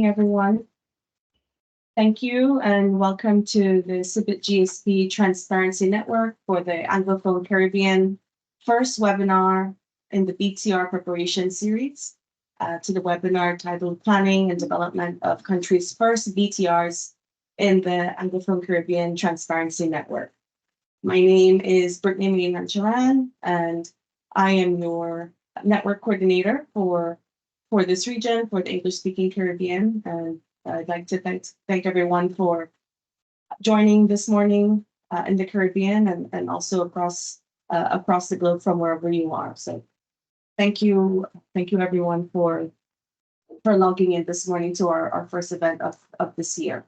Everyone. Thank you and welcome to the CIBIT GSP Transparency Network for the Anglophone Caribbean first webinar in the BTR preparation series to the webinar titled Planning and Development of Countries' First BTRs in the Anglophone Caribbean Transparency Network. My name is Brittany Mancharan and I am your network coordinator for this region, for the English-speaking Caribbean. And I'd like to thank everyone for joining this morning in the Caribbean and also across the globe from wherever you are. So thank you everyone for logging in this morning to our first event of this year.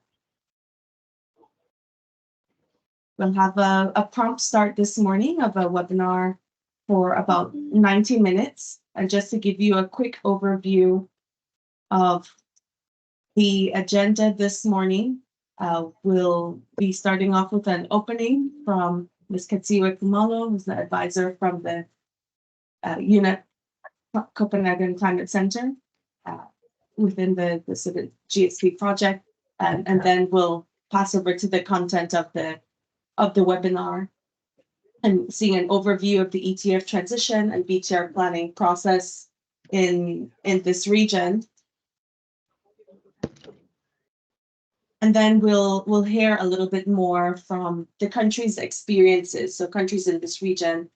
We'll have a prompt start this morning of a webinar for about 90 minutes. And just to give you a quick overview of the agenda this morning, we'll be starting off with an opening from Ms. Katsiwe Kumalo, who's the advisor from the UNEP Copenhagen Climate Center within the CIBIT GSP project. And then we'll pass over to the content of the webinar and seeing an overview of the ETF transition and BTR planning process in this region. And then we'll hear a little bit more from the country's experiences. So countries in this region,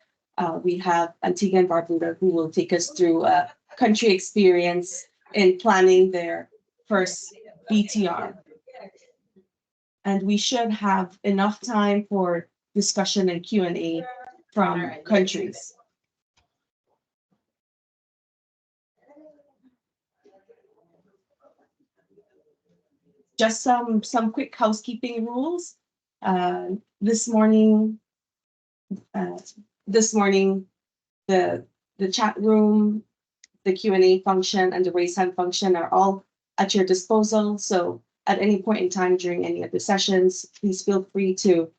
we have Antigua and Barbuda, who will take us through a country experience in planning their first BTR. And we should have enough time for discussion and Q&A from countries. Just some quick housekeeping rules. This morning, the chat room, the Q&A function, and the raise hand function are all at your disposal. So at any point in time during any of the sessions, please feel free to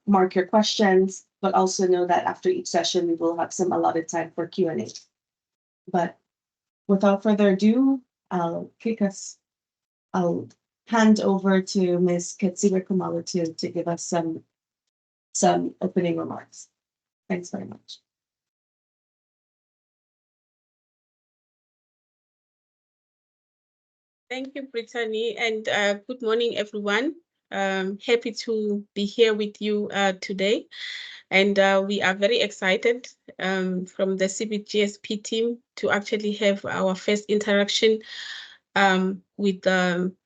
mark your questions, but also know that after each session, we will have some allotted time for Q&A. But without further ado, I'll hand over to Ms. Katsiwe Kumalo to give us some opening remarks. Thanks very much. Thank you, Brittany, and good morning, everyone. Happy to be here with you today. And we are very excited from the CIBIT GSP team to actually have our first interaction with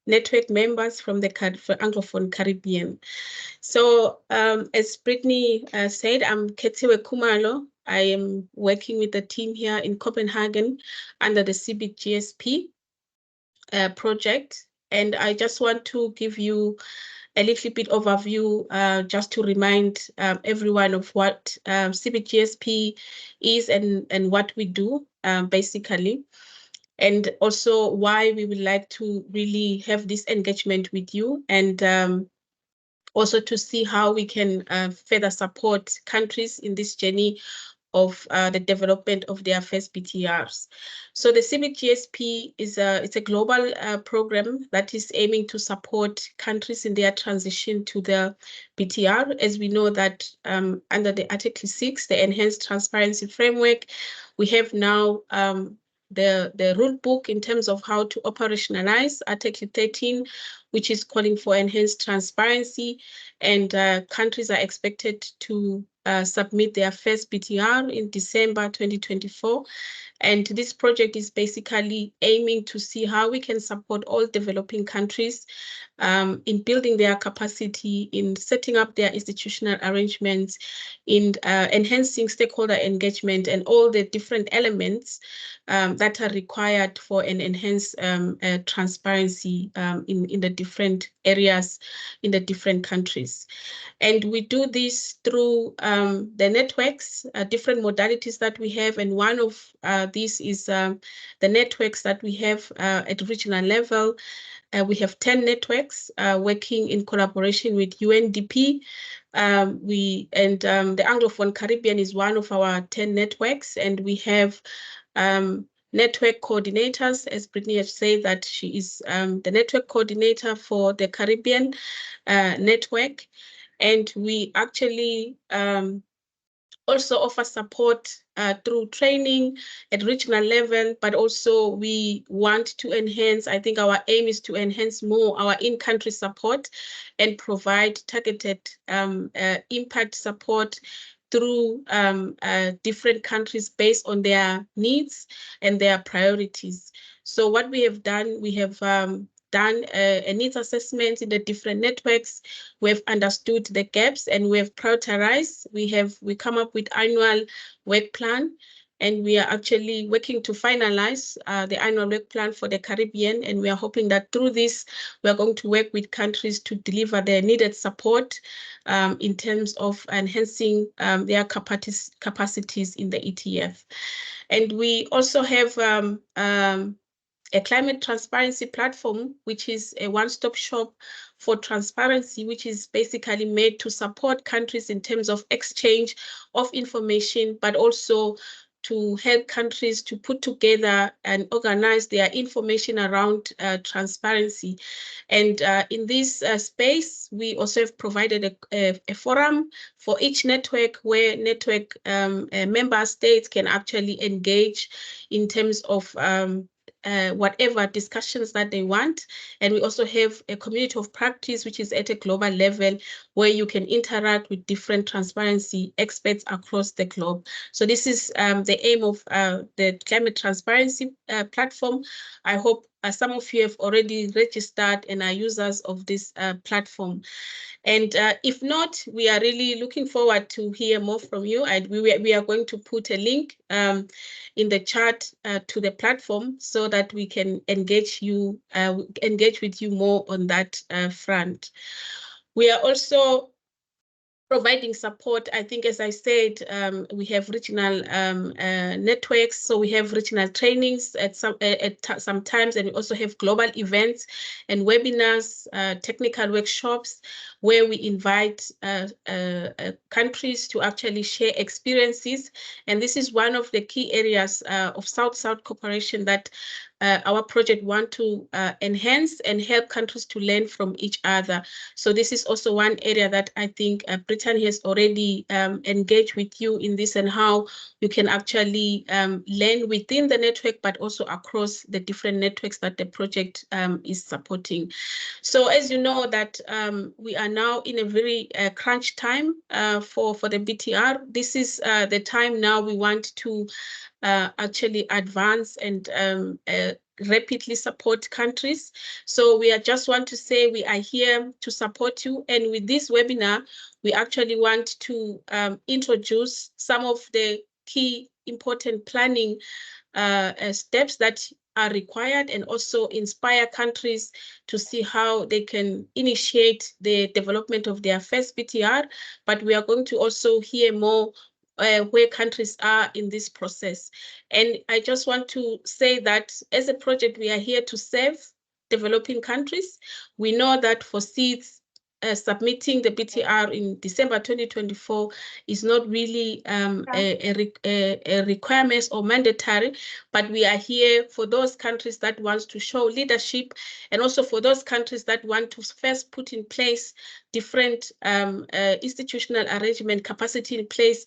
network members from the Anglophone Caribbean. So as Brittany said, I'm Katsiwe Kumalo. I am working with the team here in Copenhagen under the CIBIT GSP project. And I just want to give you a little bit overview just to remind everyone of what CIBIT GSP is and what we do basically. And also why we would like to really have this engagement with you and also to see how we can further support countries in this journey of the development of their first BTRs. So the CIBIT GSP is it's a global program that is aiming to support countries in their transition to the BTR. As we know that under the Article 6, the Enhanced Transparency Framework, we have now the rule book in terms of how to operationalize Article 13, which is calling for enhanced transparency, and countries are expected to submit their first BTR in December 2024. And this project is basically aiming to see how we can support all developing countries in building their capacity, in setting up their institutional arrangements, in enhancing stakeholder engagement and all the different elements that are required for an enhanced transparency in the different areas in the different countries. And we do this through the networks, different modalities that we have. And one of these is the networks that we have at regional level. We have 10 networks working in collaboration with UNDP. The Anglophone Caribbean is one of our 10 networks, and we have network coordinators, as Brittany has said that she is the network coordinator for the Caribbean network. And we actually also offer support through training at regional level, but also we want to enhance, I think our aim is to enhance more our in-country support and provide targeted impact support through different countries based on their needs and their priorities. So what we have done, we have done a needs assessment in the different networks. We've understood the gaps and we have prioritized. We come up with annual work plan, and we are actually working to finalize the annual work plan for the Caribbean. And we are hoping that through this, we are going to work with countries to deliver the needed support in terms of enhancing their capacities in the ETF. And we also have a climate transparency platform, which is a one-stop shop for transparency, which is basically made to support countries in terms of exchange of information, but also to help countries to put together and organize their information around transparency. And in this space, we also have provided a forum for each network where network member states can actually engage in terms of whatever discussions that they want. And we also have a community of practice, which is at a global level, where you can interact with different transparency experts across the globe. So this is the aim of the climate transparency platform. I hope some of you have already registered and are users of this platform. And if not, we are really looking forward to hear more from you. And we are going to put a link in the chat to the platform so that we can engage with you more on that front. We are also providing support. I think, as I said, we have regional networks, so we have regional trainings at some times, and we also have global events and webinars, technical workshops, where we invite countries to actually share experiences. And this is one of the key areas of South-South cooperation that our project want to enhance and help countries to learn from each other. So this is also one area that I think Brittany has already engaged with you in this, and how you can actually learn within the network, but also across the different networks that the project is supporting. So as you know that we are now in a very crunch time for the BTR. This is the time now we want to actually advance and rapidly support countries. So we just want to say we are here to support you. And with this webinar, we actually want to introduce some of the key important planning steps that are required, and also inspire countries to see how they can initiate the development of their first BTR. But we are going to also hear more where countries are in this process. And I just want to say that as a project, we are here to serve developing countries. We know that for seeds, submitting the BTR in December 2024 is not really a requirement or mandatory, but we are here for those countries that want to show leadership, and also for those countries that want to first put in place different institutional arrangement capacity in place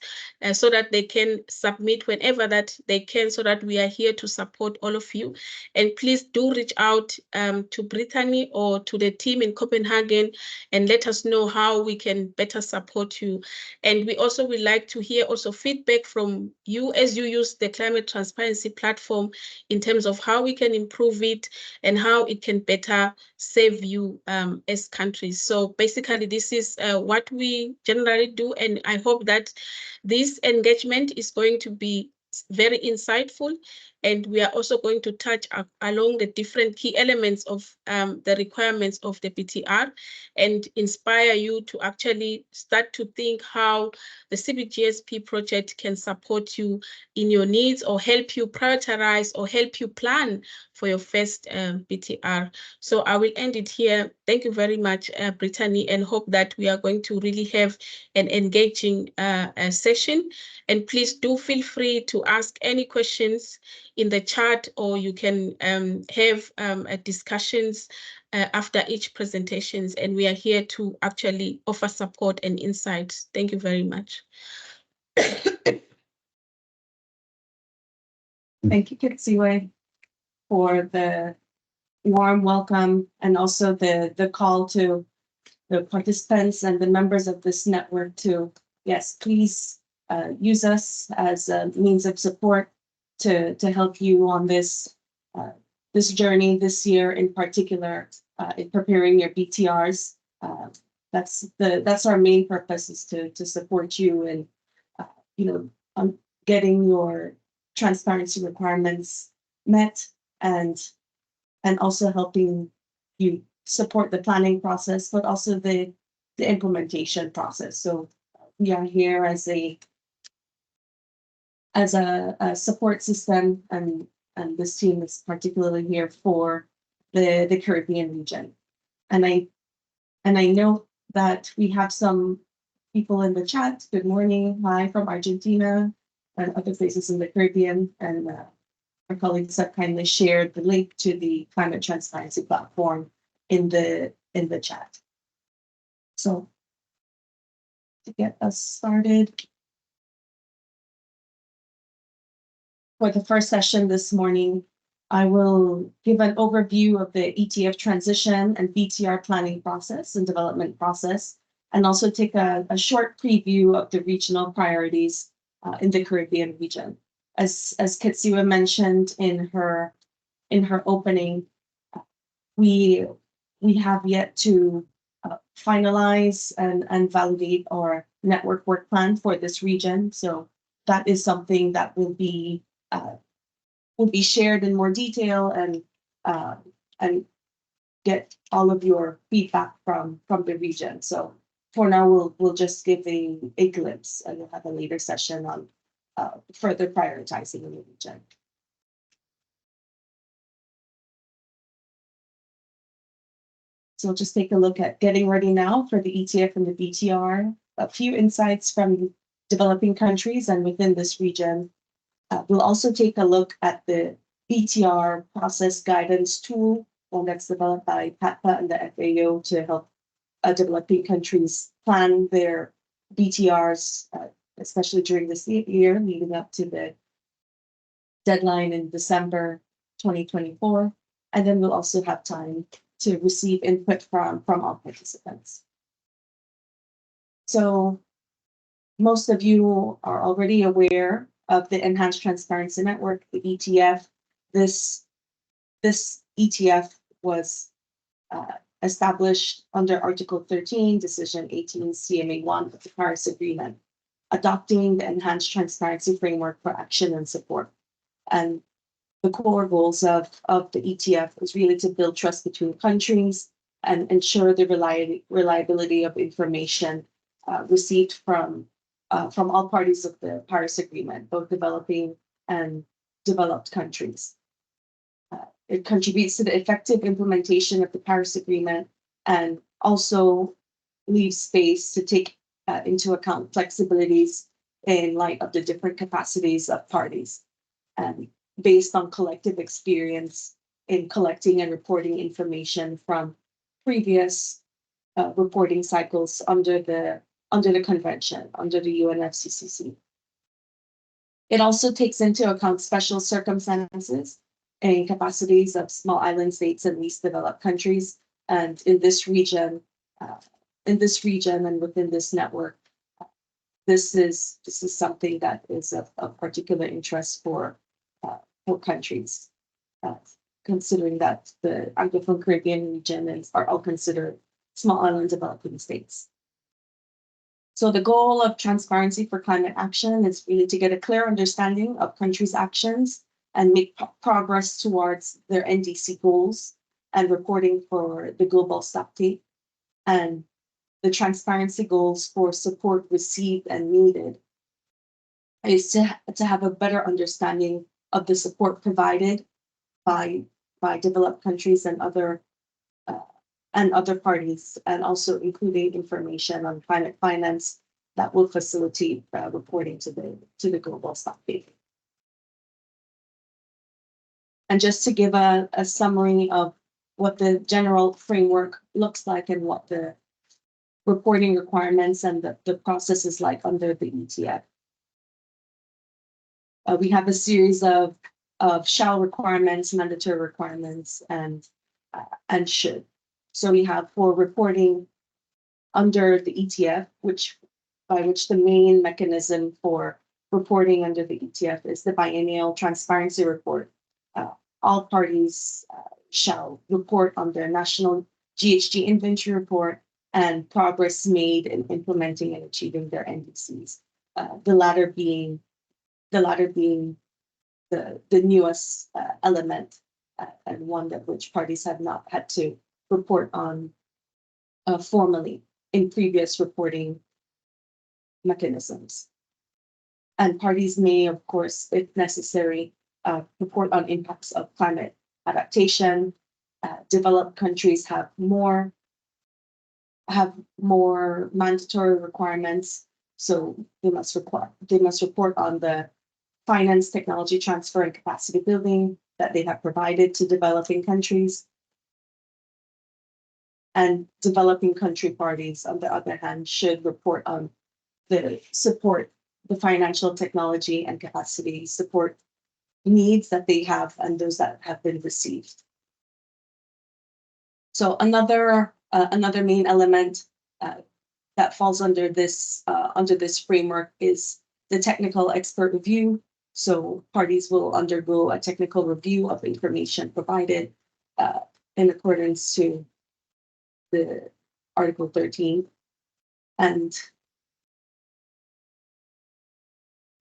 so that they can submit whenever that they can, so that we are here to support all of you. And please do reach out to Brittany or to the team in Copenhagen and let us know how we can better support you. And we also would like to hear also feedback from you as you use the climate transparency platform in terms of how we can improve it and how it can better serve you as countries. So basically, this is what we generally do, and I hope that this engagement is going to be very insightful, and we are also going to touch along the different key elements of the requirements of the BTR and inspire you to actually start to think how the CBGSP project can support you in your needs, or help you prioritize, or help you plan for your first BTR. So I will end it here. Thank you very much, Brittany, and hope that we are going to really have an engaging session. And please do feel free to ask any questions in the chat, or you can have discussions after each presentations, and we are here to actually offer support and insight. Thank you very much. Thank you, Kitsiwe, for the warm welcome and also the call to the participants and the members of this network to, yes, please use us as a means of support to help you on this this journey this year, in particular, in preparing your BTRs. That's our main purpose, is to support you and getting your transparency requirements met, and also helping you support the planning process, but also the implementation process. So we are here as a support system, and this team is particularly here for the Caribbean region. And I know that we have some people in the chat. Good morning, hi from Argentina and other places in the Caribbean, and our colleagues have kindly shared the link to the climate transparency platform in the chat. So to get us started, for the first session this morning, I will give an overview of the ETF transition and BTR planning process and development process, and also take a short preview of the regional priorities in the Caribbean region. As Kitsiwe mentioned in her opening, we have yet to finalize and validate our network work plan for this region. So that is something that will be shared in more detail, and get all of your feedback from the region. So for now, we'll just give a glimpse, and we'll have a later session on further prioritizing in the region. So we'll just take a look at getting ready now for the ETF and the BTR. A few insights from developing countries and within this region. We'll also take a look at the BTR process guidance tool, one that's developed by PATPA and the FAO to help developing countries plan their BTRs, especially during this year leading up to the deadline in December 2024. And then we'll also have time to receive input from all participants. So most of you are already aware of the Enhanced Transparency Network, the ETF. This ETF was established under Article 13, Decision 18, CMA1 of the Paris Agreement, adopting the Enhanced Transparency Framework for Action and Support. And the core goals of the ETF is really to build trust between countries and ensure the reliability of information received from all parties of the Paris Agreement, both developing and developed countries. It contributes to the effective implementation of the Paris Agreement, and also leaves space to take into account flexibilities in light of the different capacities of parties, and based on collective experience in collecting and reporting information from previous reporting cycles under the convention, under the UNFCCC. It also takes into account special circumstances and capacities of small island states and least developed countries. And in this region and within this network, this is something that is of particular interest for countries, considering that the Anglophone Caribbean region are all considered small island developing states. So the goal of transparency for climate action is really to get a clear understanding of countries' actions and make progress towards their NDC goals and reporting for the global stocktake, and the transparency goals for support received and needed is to have a better understanding of the support provided by developed countries and other parties, and also including information on climate finance that will facilitate reporting to the global stocktake. And just to give a summary of what the general framework looks like and what the reporting requirements and the process is like under the ETF. We have a series of shall requirements, mandatory requirements, and should. So we have for reporting under the ETF, by which the main mechanism for reporting under the ETF is the Biennial Transparency Report. All parties shall report on their national GHG inventory report and progress made in implementing and achieving their NDCs. The latter being the newest element and one that which parties have not had to report on formally in previous reporting mechanisms. And parties may, of course, if necessary, report on impacts of climate adaptation. Developed countries have more mandatory requirements, so they must report on the finance, technology transfer, and capacity building that they have provided to developing countries. And developing country parties, on the other hand, should report on the financial, technology, and capacity support needs that they have and those that have been received. So another main element that falls under this framework is the technical expert review. So parties will undergo a technical review of information provided in accordance to the Article 13, and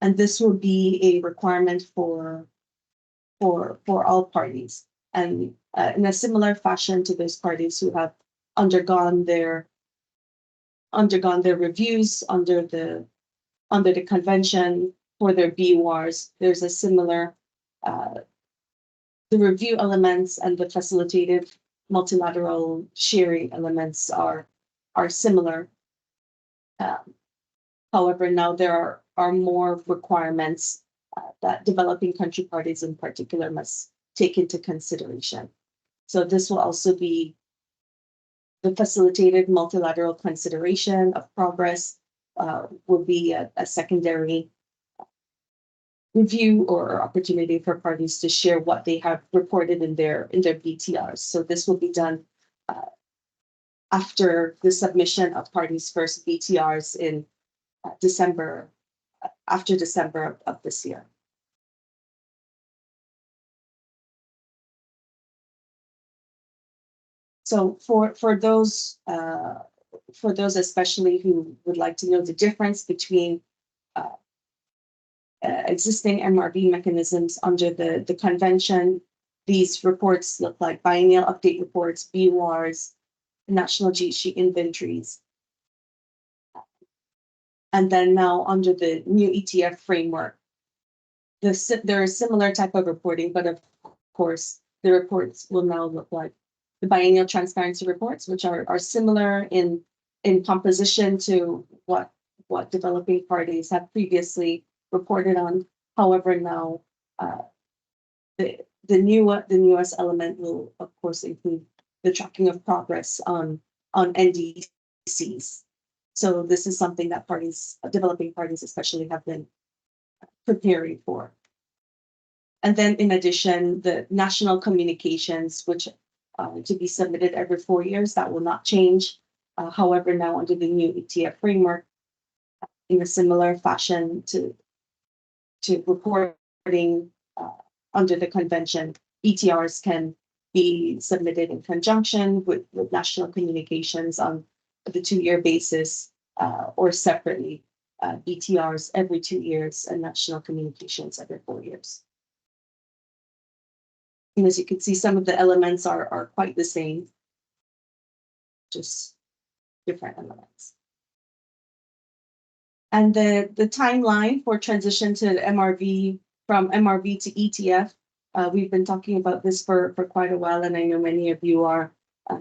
this will be a requirement for all parties, and in a similar fashion to those parties who have undergone their reviews under the convention for their BURs. There's a similar the review elements and the facilitative multilateral sharing elements are similar. However, now there are more requirements that developing country parties in particular must take into consideration. So this will also be the facilitated multilateral consideration of progress will be a secondary review or opportunity for parties to share what they have reported in their BTRs. So this will be done after the submission of parties' first BTRs in December, after December of this year. So for those especially who would like to know the difference between existing MRV mechanisms under the convention, these reports look like biennial update reports, BURs, national GHG inventories. And then now under the new ETF framework, there is similar type of reporting, but of course, the reports will now look like the biennial transparency reports, which are similar in composition to what developing parties have previously reported on. However, now the newest element will of course include the tracking of progress on NDCs. So this is something that developing parties especially have been preparing for. And then in addition, the national communications, which to be submitted every 4 years, that will not change. However, now under the new ETF framework, in a similar fashion to reporting under the convention, BTRs can be submitted in conjunction with national communications on the 2-year basis or separately, BTRs every 2 years and national communications every 4 years. And as you can see, some of the elements are quite the same, just different elements. And the timeline for transition to MRV, from MRV to ETF, we've been talking about this for quite a while, and I know many of you are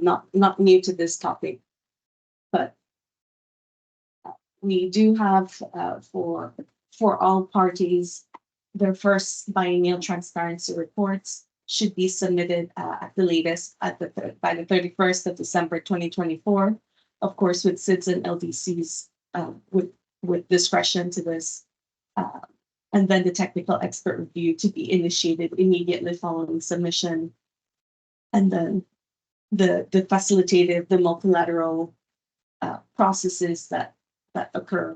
not new to this topic, but we do have for all parties their first biennial transparency reports should be submitted at the latest by the 31st of December 2024, of course, with SIDS and LDCs with discretion to this. And then the technical expert review to be initiated immediately following submission. And then the facilitative, the multilateral processes that occur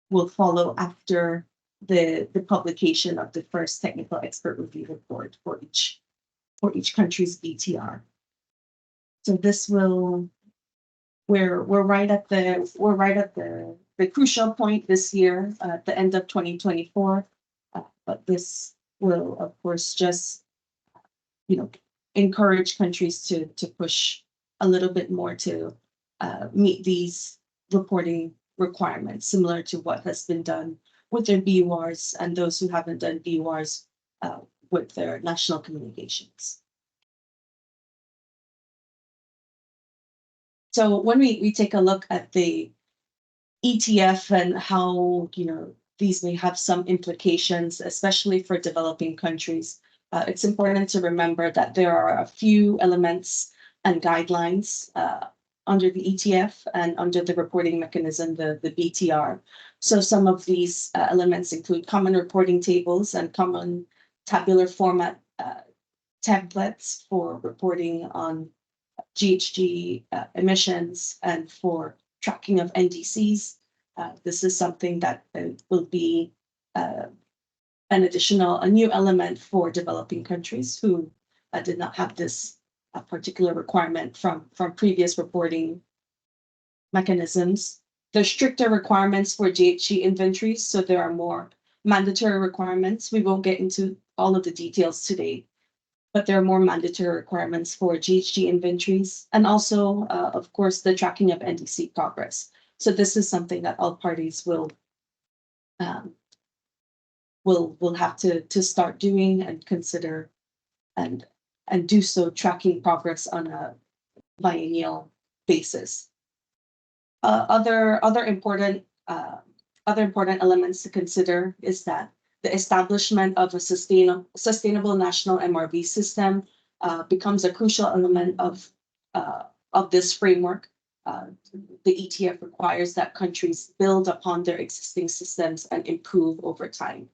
will follow after the publication of the first technical expert review report for each country's BTR. So this will, we're right at the crucial point this year at the end of 2024, but this will of course just encourage countries to push a little bit more to meet these reporting requirements, similar to what has been done with their BURs and those who haven't done BURs with their national communications. So when we take a look at the ETF and how these may have some implications, especially for developing countries, it's important to remember that there are a few elements and guidelines under the ETF and under the reporting mechanism, the BTR. So some of these elements include common reporting tables and common tabular format templates for reporting on GHG emissions and for tracking of NDCs. This is something that will be a new element for developing countries who did not have this particular requirement from previous reporting mechanisms. There are stricter requirements for GHG inventories, so there are more mandatory requirements. We won't get into all of the details today, but there are more mandatory requirements for GHG inventories, and also, of course, the tracking of NDC progress. So this is something that all parties will have to start doing and consider, and do so, tracking progress on a biennial basis. Other important elements to consider is that the establishment of a sustainable national MRV system becomes a crucial element of this framework. The ETF requires that countries build upon their existing systems and improve over time.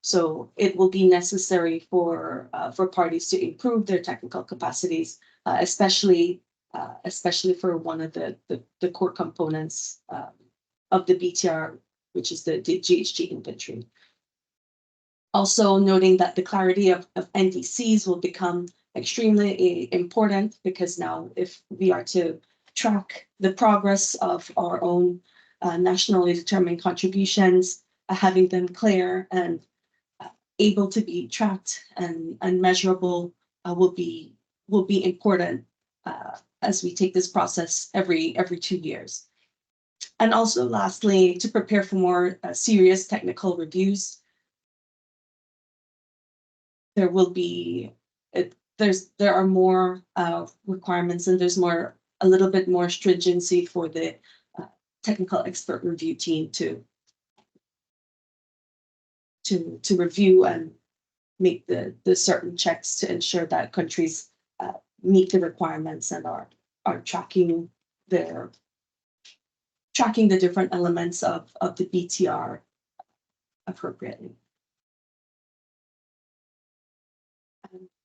So it will be necessary for parties to improve their technical capacities, especially for one of the core components of the BTR, which is the GHG inventory. Also noting that the clarity of NDCs will become extremely important, because now if we are to track the progress of our own nationally determined contributions, having them clear and able to be tracked and measurable will be important as we take this process every 2 years. And also lastly, to prepare for more serious technical reviews, there are more requirements, and there's a little bit more stringency for the technical expert review team to review and make the certain checks to ensure that countries meet the requirements and are tracking the different elements of the BTR appropriately.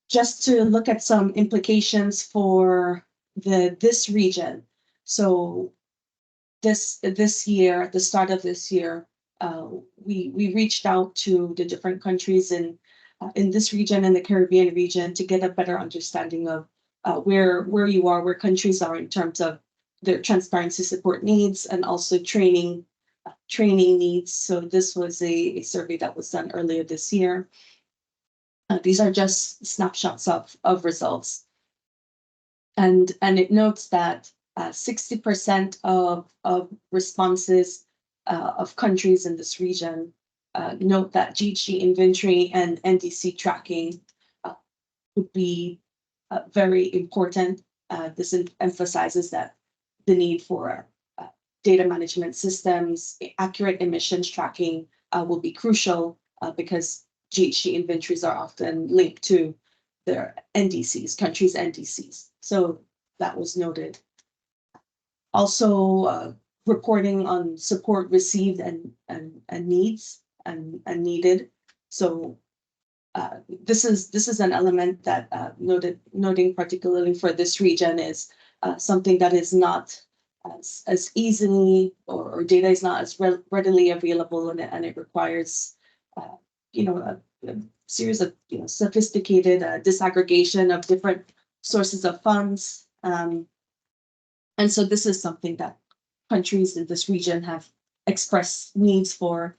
Just to look at some implications for this region. So this year, at the start of this year, we reached out to the different countries in this region, in the Caribbean region, to get a better understanding of where countries are in terms of their transparency support needs, and also training needs. So this was a survey that was done earlier this year. These are just snapshots of results. And it notes that 60% of responses of countries in this region note that GHG inventory and NDC tracking would be very important. This emphasizes that the need for data management systems, accurate emissions tracking will be crucial, because GHG inventories are often linked to their NDCs, countries' NDCs. So that was noted. Also, reporting on support received and needs and needed. So this is an element that noting particularly for this region is something that is not as easily or data is not as readily available, and it requires a series of sophisticated disaggregation of different sources of funds. And so this is something that countries in this region have expressed needs for.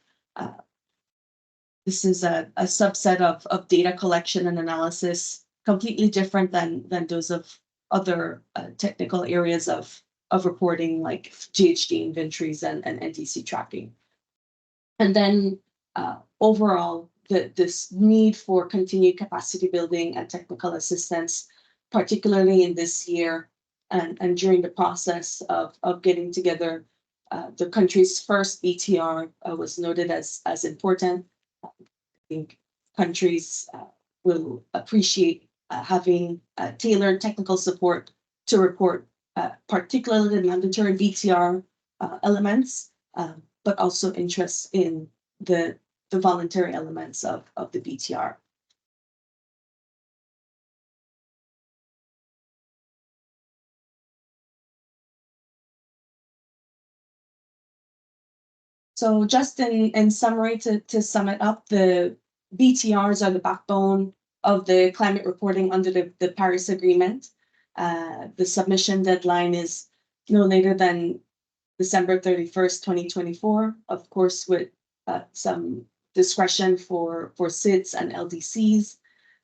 This is a subset of data collection and analysis, completely different than those of other technical areas of reporting, like GHG inventories and NDC tracking. And then overall, this need for continued capacity building and technical assistance, particularly in this year and during the process of getting together the country's first BTR was noted as important. I think countries will appreciate having tailored technical support to report particularly the mandatory BTR elements, but also interest in the voluntary elements of the BTR. So just in summary, to sum it up, the BTRs are the backbone of the climate reporting under the Paris Agreement. The submission deadline is no later than December 31st, 2024, of course, with some discretion for SIDS and LDCs.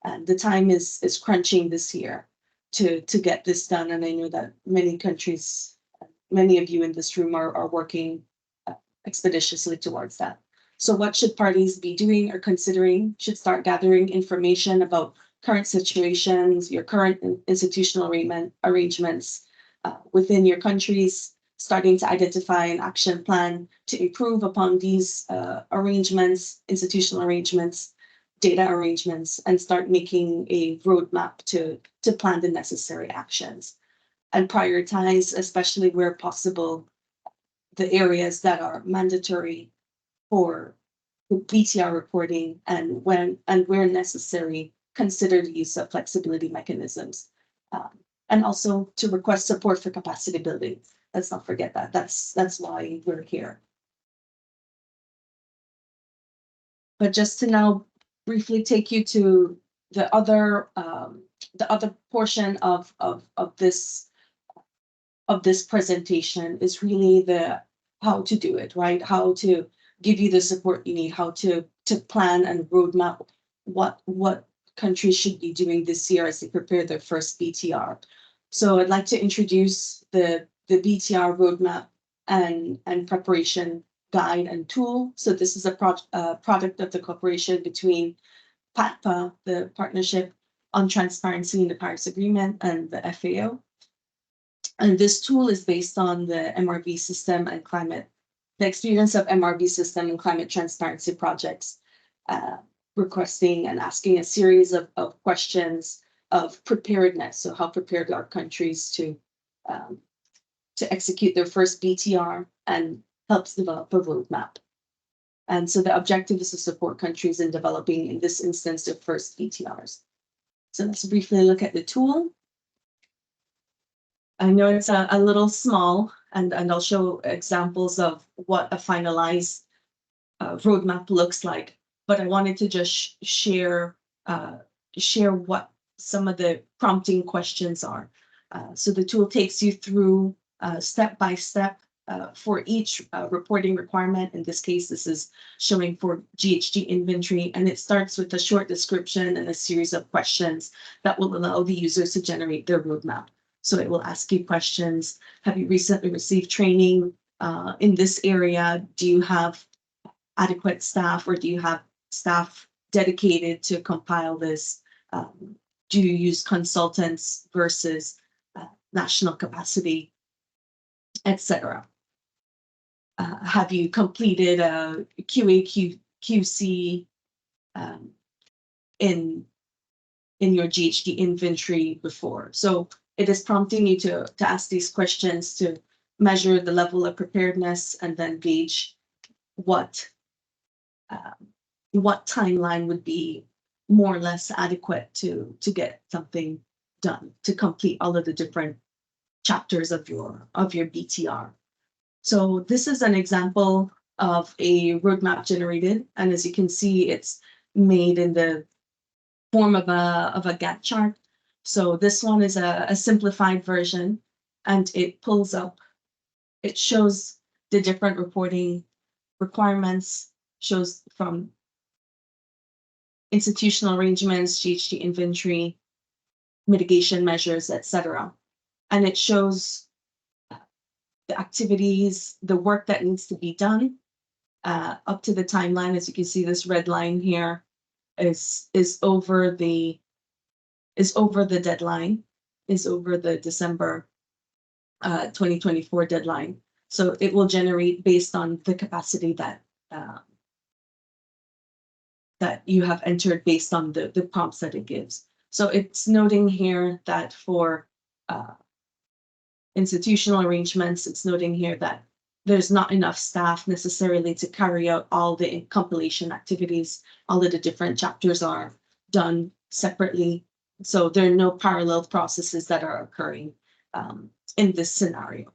And the time is crunching this year to get this done. And I know that many countries, many of you in this room are working expeditiously towards that. So what should parties be doing or considering? Should start gathering information about current situations, your current institutional arrangements within your countries, starting to identify an action plan to improve upon these arrangements, institutional arrangements, data arrangements, and start making a roadmap to plan the necessary actions. And prioritize, especially where possible, the areas that are mandatory for BTR reporting, and where necessary, consider the use of flexibility mechanisms. And also to request support for capacity building. Let's not forget that. That's why we're here. But just to now briefly take you to the other portion of this presentation is really the how to do it, right? How to give you the support you need, how to plan and roadmap what countries should be doing this year as they prepare their first BTR. So I'd like to introduce the BTR roadmap and preparation guide and tool. So this is a product of the cooperation between PATPA, the Partnership on Transparency in the Paris Agreement, and the FAO. And this tool is based on the MRV system and the experience of MRV system and climate transparency projects, requesting and asking a series of questions of preparedness. So how prepared are countries to execute their first BTR, and helps develop a roadmap. And so the objective is to support countries in developing, in this instance, their first BTRs. So let's briefly look at the tool. I know it's a little small, and I'll show examples of what a finalized roadmap looks like, but I wanted to just share what some of the prompting questions are. So the tool takes you through step by step for each reporting requirement. In this case, this is showing for GHG inventory, and it starts with a short description and a series of questions that will allow the users to generate their roadmap. So it will ask you questions. Have you recently received training in this area? Do you have adequate staff, or do you have staff dedicated to compile this? Do you use consultants versus national capacity, etc.? Have you completed a QA QC in in your GHG inventory before. So it is prompting you to ask these questions to measure the level of preparedness and then gauge what timeline would be more or less adequate to get something done, to complete all of the different chapters of your BTR. So this is an example of a roadmap generated, and as you can see, it's made in the form of a Gantt chart. So this one is a simplified version, and it pulls up, it shows the different reporting requirements, shows from institutional arrangements, GHG inventory, mitigation measures, etc. And it shows the activities, the work that needs to be done up to the timeline. As you can see, this red line here is over the deadline, is over the December 2024 deadline. So it will generate based on the capacity that that you have entered based on the prompts that it gives. So it's noting here that for institutional arrangements, it's noting here that there's not enough staff necessarily to carry out all the compilation activities. All of the different chapters are done separately. So there are no parallel processes that are occurring in this scenario.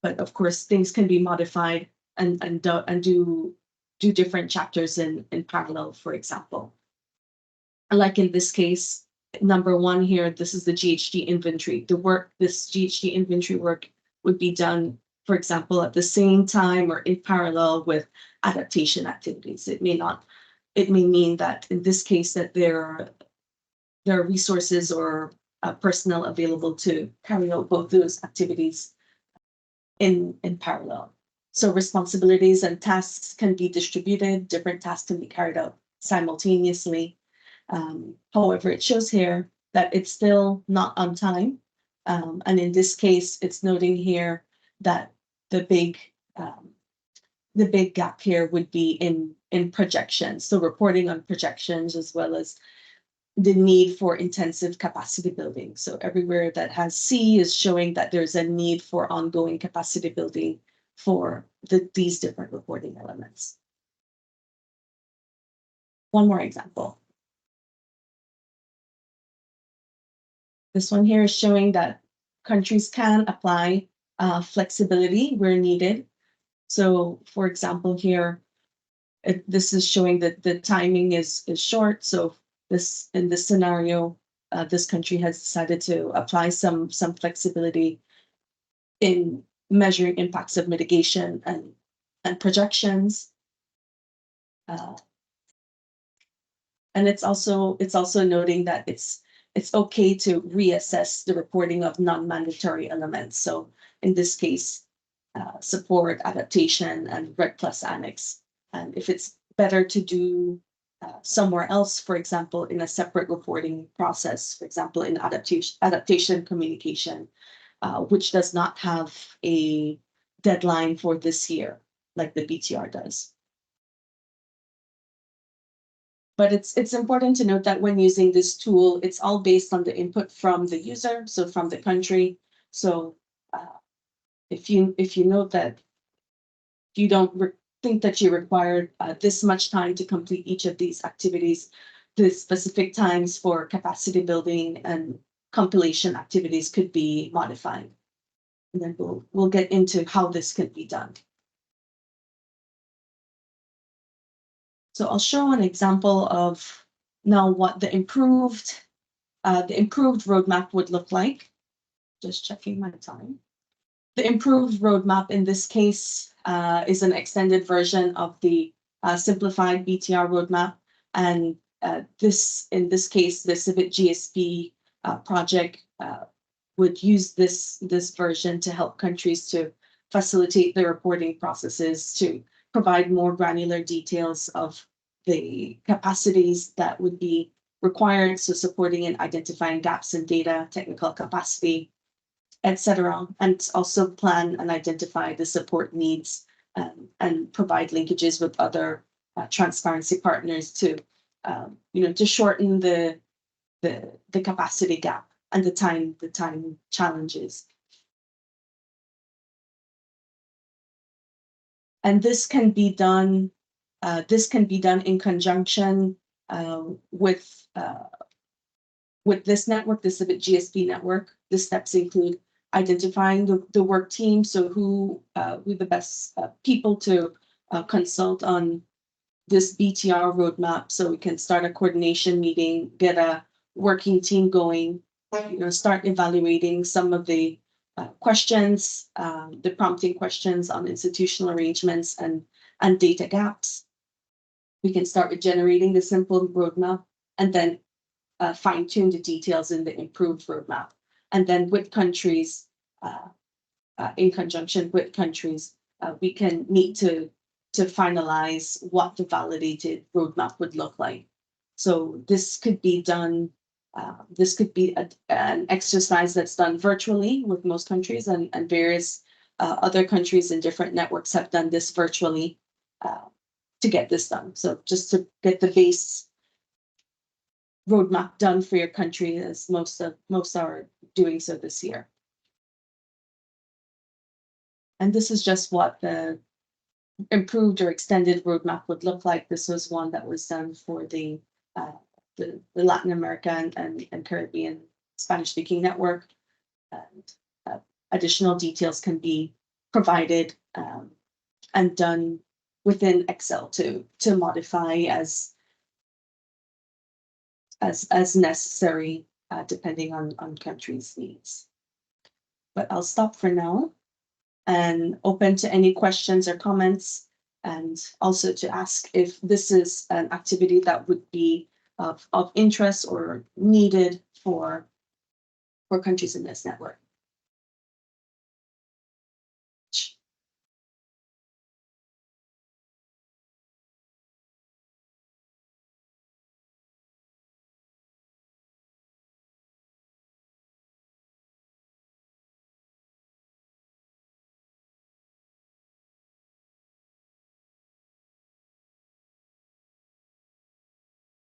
But of course, things can be modified and do different chapters in parallel, for example. Like in this case, number one here, this is the GHG inventory. The work, this GHG inventory work would be done, for example, at the same time or in parallel with adaptation activities. It may mean that in this case that there are resources or personnel available to carry out both those activities in parallel. So responsibilities and tasks can be distributed, different tasks can be carried out simultaneously. However, it shows here that it's still not on time. And in this case, it's noting here that the big gap here would be in projections. So reporting on projections as well as the need for intensive capacity building. So everywhere that has C is showing that there's a need for ongoing capacity building for these different reporting elements. One more example. This one here is showing that countries can apply flexibility where needed. So for example, here, this is showing that the timing is short. So in this scenario, this country has decided to apply some flexibility in measuring impacts of mitigation and projections. And it's also noting that it's okay to reassess the reporting of non-mandatory elements. So in this case, support, adaptation, and RED Plus Annex. And if it's better to do somewhere else, for example, in a separate reporting process, for example, in adaptation communication, which does not have a deadline for this year, like the BTR does. But it's important to note that when using this tool, it's all based on the input from the user, so from the country. So if you note that you don't think that you require this much time to complete each of these activities, the specific times for capacity building and compilation activities could be modified. And then we'll get into how this can be done. So I'll show an example of now what the improved roadmap would look like. Just checking my time. The improved roadmap in this case is an extended version of the simplified BTR roadmap. And in this case, the Civic GSP project would use this version to help countries to facilitate the reporting processes, to provide more granular details of the capacities that would be required, so supporting and identifying gaps in data, technical capacity, etc., and also plan and identify the support needs and provide linkages with other transparency partners to to shorten the capacity gap and the time challenges. And this can be done in conjunction with this network, the CIBIT GSP network. The steps include identifying the work team, so who the best people to consult on this BTR roadmap, so we can start a coordination meeting, get a working team going, start evaluating some of the questions, the prompting questions on institutional arrangements and data gaps. We can start with generating the simple roadmap and then fine-tune the details in the improved roadmap. And then with countries, in conjunction with countries, we can meet to finalize what the validated roadmap would look like. So this could be done, this could be an exercise that's done virtually with most countries, and various other countries in different networks have done this virtually to get this done. So just to get the base roadmap done for your country, as most are doing so this year. And this is just what the improved or extended roadmap would look like. This was one that was done for the Latin America and Caribbean Spanish-speaking network. And additional details can be provided and done within Excel to modify as necessary, depending on countries' needs. But I'll stop for now and open to any questions or comments, and also to ask if this is an activity that would be of interest or needed for countries in this network.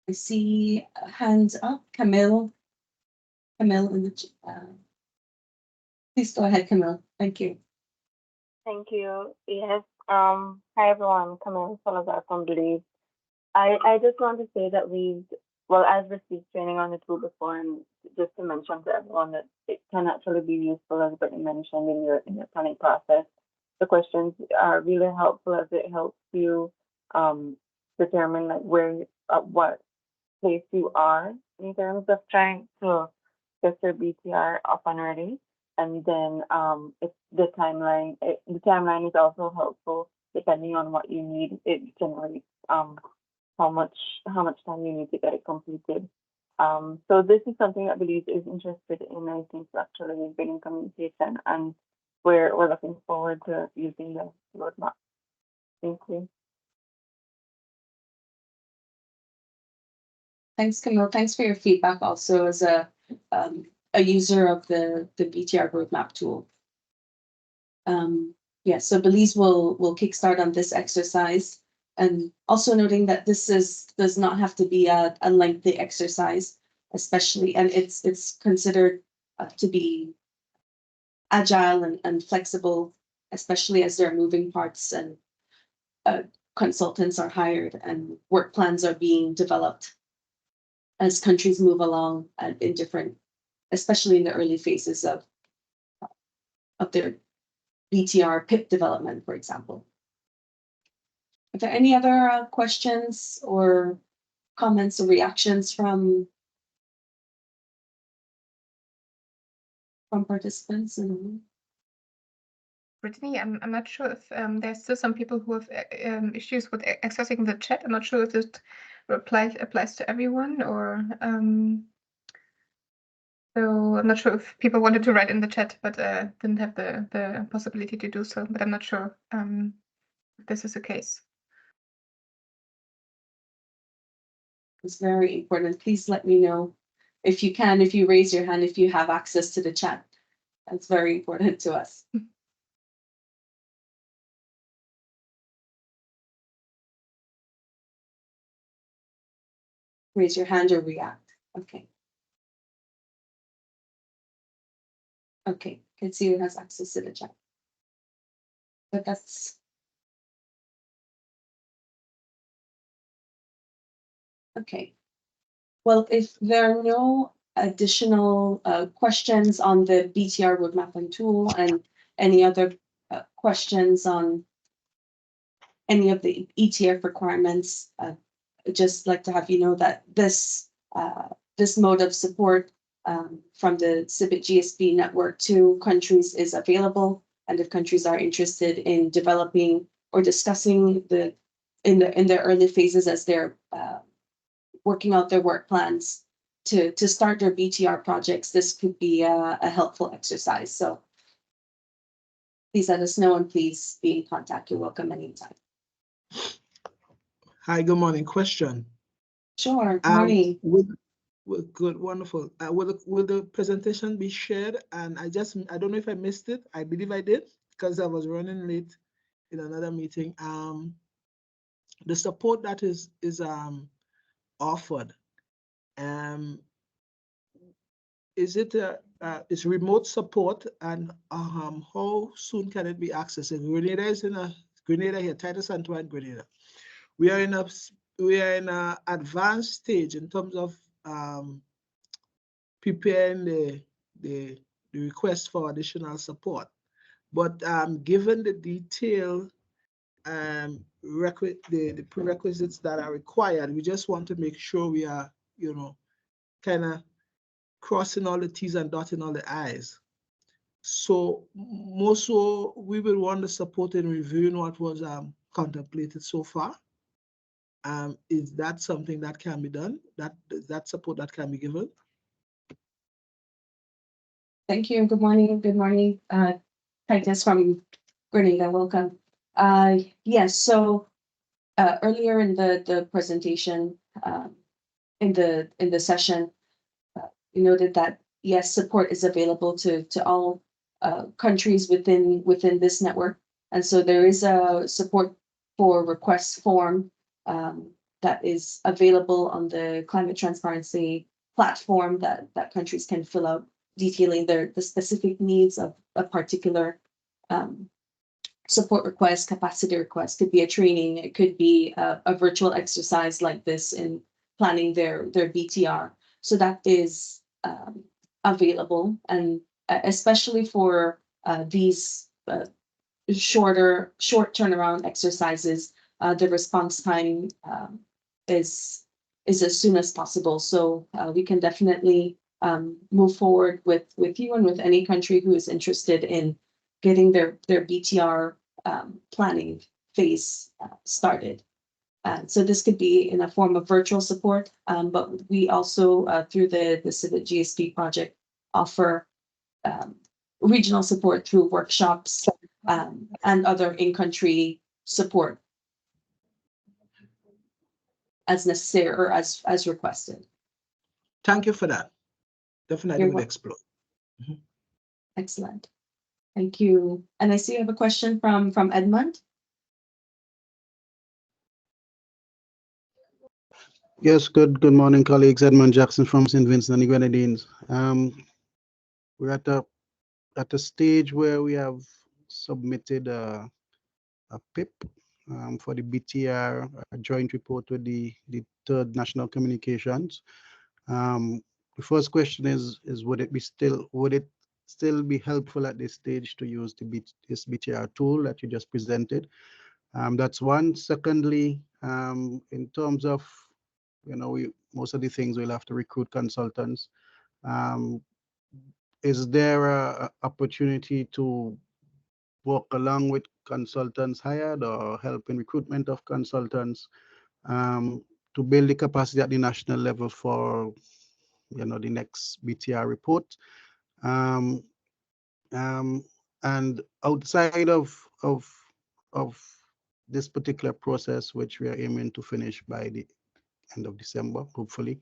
I see hands up. Camille in the please go ahead, Camille. Thank you. Thank you. Yes. Hi everyone. Camille Salazar from Belize. I just want to say that I've received training on the tool before, and just to mention to everyone that it can actually be useful, as Brittany mentioned, in your planning process. The questions are really helpful, as it helps you determine like what place you are in terms of trying to get your BTR up and ready. And then it's the timeline. The timeline is also helpful depending on what you need. It generates how much time you need to get it completed. So this is something that Belize is interested in. I think actually we've been in communication, and we're looking forward to using the roadmap. Thank you. Thanks, Camille. Thanks for your feedback also as a user of the BTR Roadmap Tool. Yeah, so Belize will kickstart on this exercise, and also noting that this does not have to be a lengthy exercise, especially, and it's considered to be agile and flexible, especially as there are moving parts and consultants are hired and work plans are being developed as countries move along in different, especially in the early phases of their BTR PIP development, for example. Are there any other questions or comments or reactions from participants? Brittany, I'm not sure if there's still some people who have issues with accessing the chat. I'm not sure if it applies to everyone, or so I'm not sure if people wanted to write in the chat but didn't have the possibility to do so. But I'm not sure if this is the case. It's very important. Please let me know if you can, if you raise your hand, if you have access to the chat. That's very important to us. raise your hand or react. Okay. Okay, can see who has access to the chat. But that's okay. Well, if there are no additional questions on the BTR Roadmap Tool and any other questions on any of the ETF requirements, I'd just like to have you know that this mode of support from the CBIT GSP network to countries is available, and if countries are interested in developing or discussing in the early phases as they're working out their work plans to start their BTR projects, this could be a helpful exercise. So please let us know, and please be in contact. You're welcome anytime. Hi, good morning. Question. Sure. Good morning. Good, wonderful. Will the presentation be shared? And I don't know if I missed it. I believe I did because I was running late in another meeting. The support that is offered, is it is remote support, and how soon can it be accessed? Grenada is Grenada here, Titus Antoine, Grenada. We are in a advanced stage in terms of preparing the request for additional support. But given the detail, the prerequisites that are required, we just want to make sure we are, kind of crossing all the T's and dotting all the I's. So more so, we will want the support in reviewing what was contemplated so far. Is that something that can be done? That support that can be given? Thank you. Good morning. Good morning. Titus from Grenada. Welcome. Yes. So earlier in the presentation, in the session, we noted that yes, support is available to all countries within this network, and so there is a support for requests form that is available on the climate transparency platform that countries can fill out, detailing the specific needs of a particular support request, capacity request. Could be a training, it could be a virtual exercise like this in planning their BTR. So that is available, and especially for these short turnaround exercises, the response time is as soon as possible. So we can definitely move forward with you and with any country who is interested in getting their BTR planning phase started. So this could be in a form of virtual support, but we also, through the CBIT GSP project, offer regional support through workshops and other in-country support as necessary or as requested. Thank you for that. Definitely You're will welcome. explore. Excellent. Thank you. And I see you have a question from Edmund. Yes, good morning, colleagues. Edmund Jackson from St. Vincent and the Grenadines. We're at a stage where we have submitted a PIP for the BTR, a joint report with the third national communications. The first question is would it still be helpful at this stage to use this BTR tool that you just presented? That's one. Secondly, in terms of most of the things we'll have to recruit consultants. Is there a opportunity to work along with consultants hired or help in recruitment of consultants to build the capacity at the national level for the next BTR report? And outside of this particular process, which we are aiming to finish by the end of December, hopefully,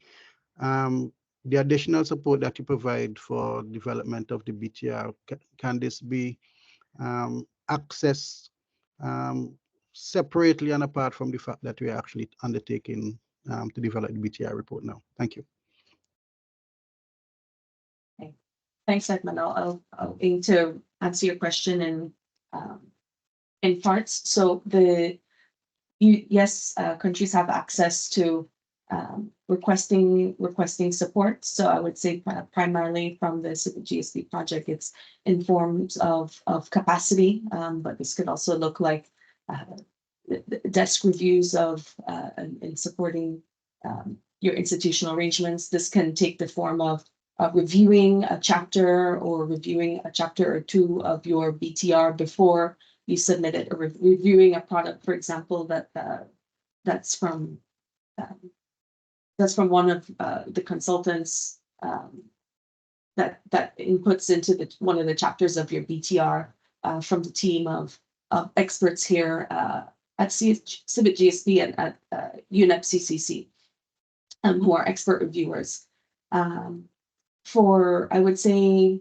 the additional support that you provide for development of the BTR, can this be accessed separately and apart from the fact that we are actually undertaking to develop the BTR report now. Thank you. Okay. Thanks, Edmund. I'll aim to answer your question in parts. So yes, countries have access to requesting support. So I would say primarily from the GSP project, it's in forms of capacity, but this could also look like desk reviews of in supporting your institutional arrangements. This can take the form of reviewing a chapter or reviewing a chapter or two of your BTR before you submit it, or reviewing a product, for example, that's from one of the consultants that inputs into one of the chapters of your BTR from the team of experts here at CIBIT GSP and at UNEP CCC, who are expert reviewers. I would say,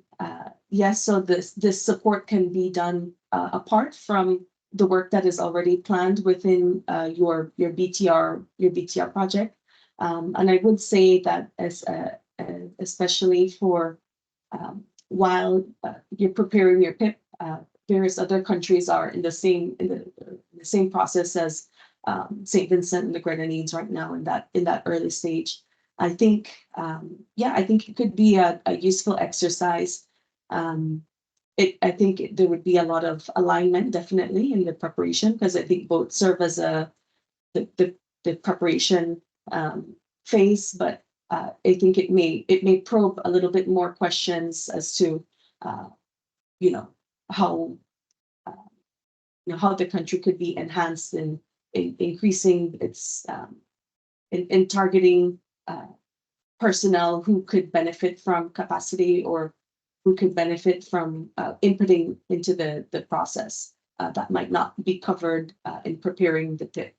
yes, so this support can be done apart from the work that is already planned within your BTR project. And I would say that especially for while you're preparing your PIP, various other countries are in the same process as St. Vincent and the Grenadines right now in that early stage. I think, I think it could be a useful exercise. I think there would be a lot of alignment definitely in the preparation, because I think both serve as the preparation phase, but I think it may probe a little bit more questions as to how the country could be enhanced in increasing its in targeting personnel who could benefit from capacity or who could benefit from inputting into the process that might not be covered in preparing the PIP.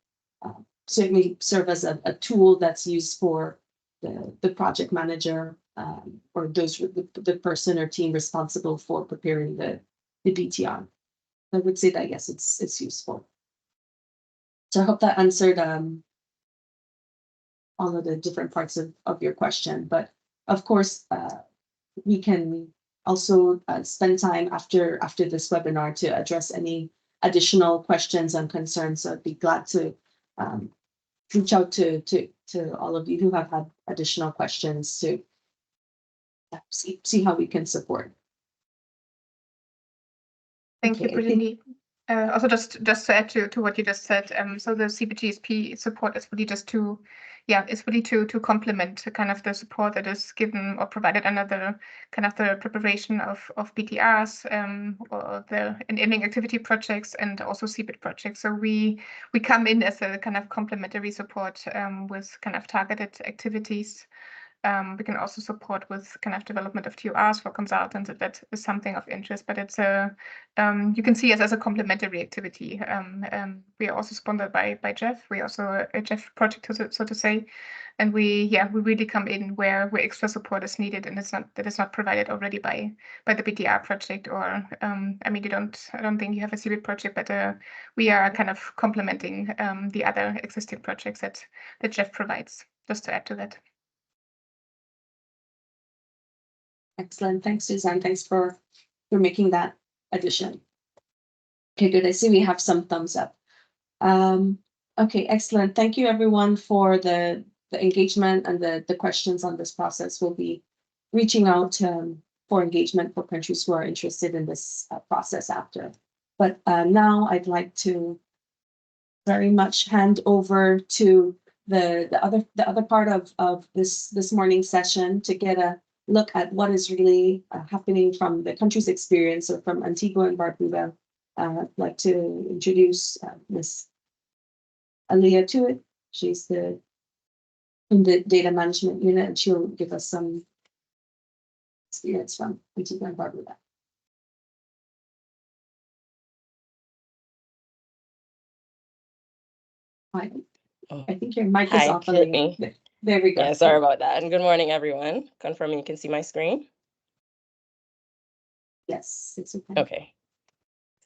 So it may serve as a tool that's used for the project manager or the person or team responsible for preparing the BTR. I would say that yes, it's useful. So I hope that answered all of the different parts of your question. But of course, we can also spend time after this webinar to address any additional questions and concerns. So I'd be glad to reach out to all of you who have had additional questions to see how we can support. Thank you, Brittany. Also, just to add to what you just said, so the CBGSP support is really just to, it's really to complement kind of the support that is given or provided under the kind of the preparation of BTRs or the enabling activity projects and also CBIT projects. So we come in as a kind of complementary support with kind of targeted activities. We can also support with kind of development of TORs for consultants if that is something of interest, but it's you can see us as a complementary activity. We are also sponsored by Jeff. We also a Jeff project, so to say, and we really come in where extra support is needed, and that is not provided already by the BTR project, or I mean, I don't think you have a CBIT project, but we are kind of complementing the other existing projects that Jeff provides. Just to add to that. Excellent. Thanks, Suzanne. Thanks for making that addition. Okay, good. I see we have some thumbs up. Okay, excellent. Thank you, everyone, for the engagement and the questions on this process. We'll be reaching out for engagement for countries who are interested in this process after. But now I'd like to very much hand over to the other part of this morning's session to get a look at what is really happening from the country's experience, or from Antigua and Barbuda. I'd like to introduce Ms. Aliyah Tuit. She's in the data management unit, and she'll give us some experience from Antigua and Barbuda. Hi. I think your mic is off. Brittany. There we go. Yeah, sorry about that. And good morning, everyone. Confirming you can see my screen. Yes, it's okay. Okay.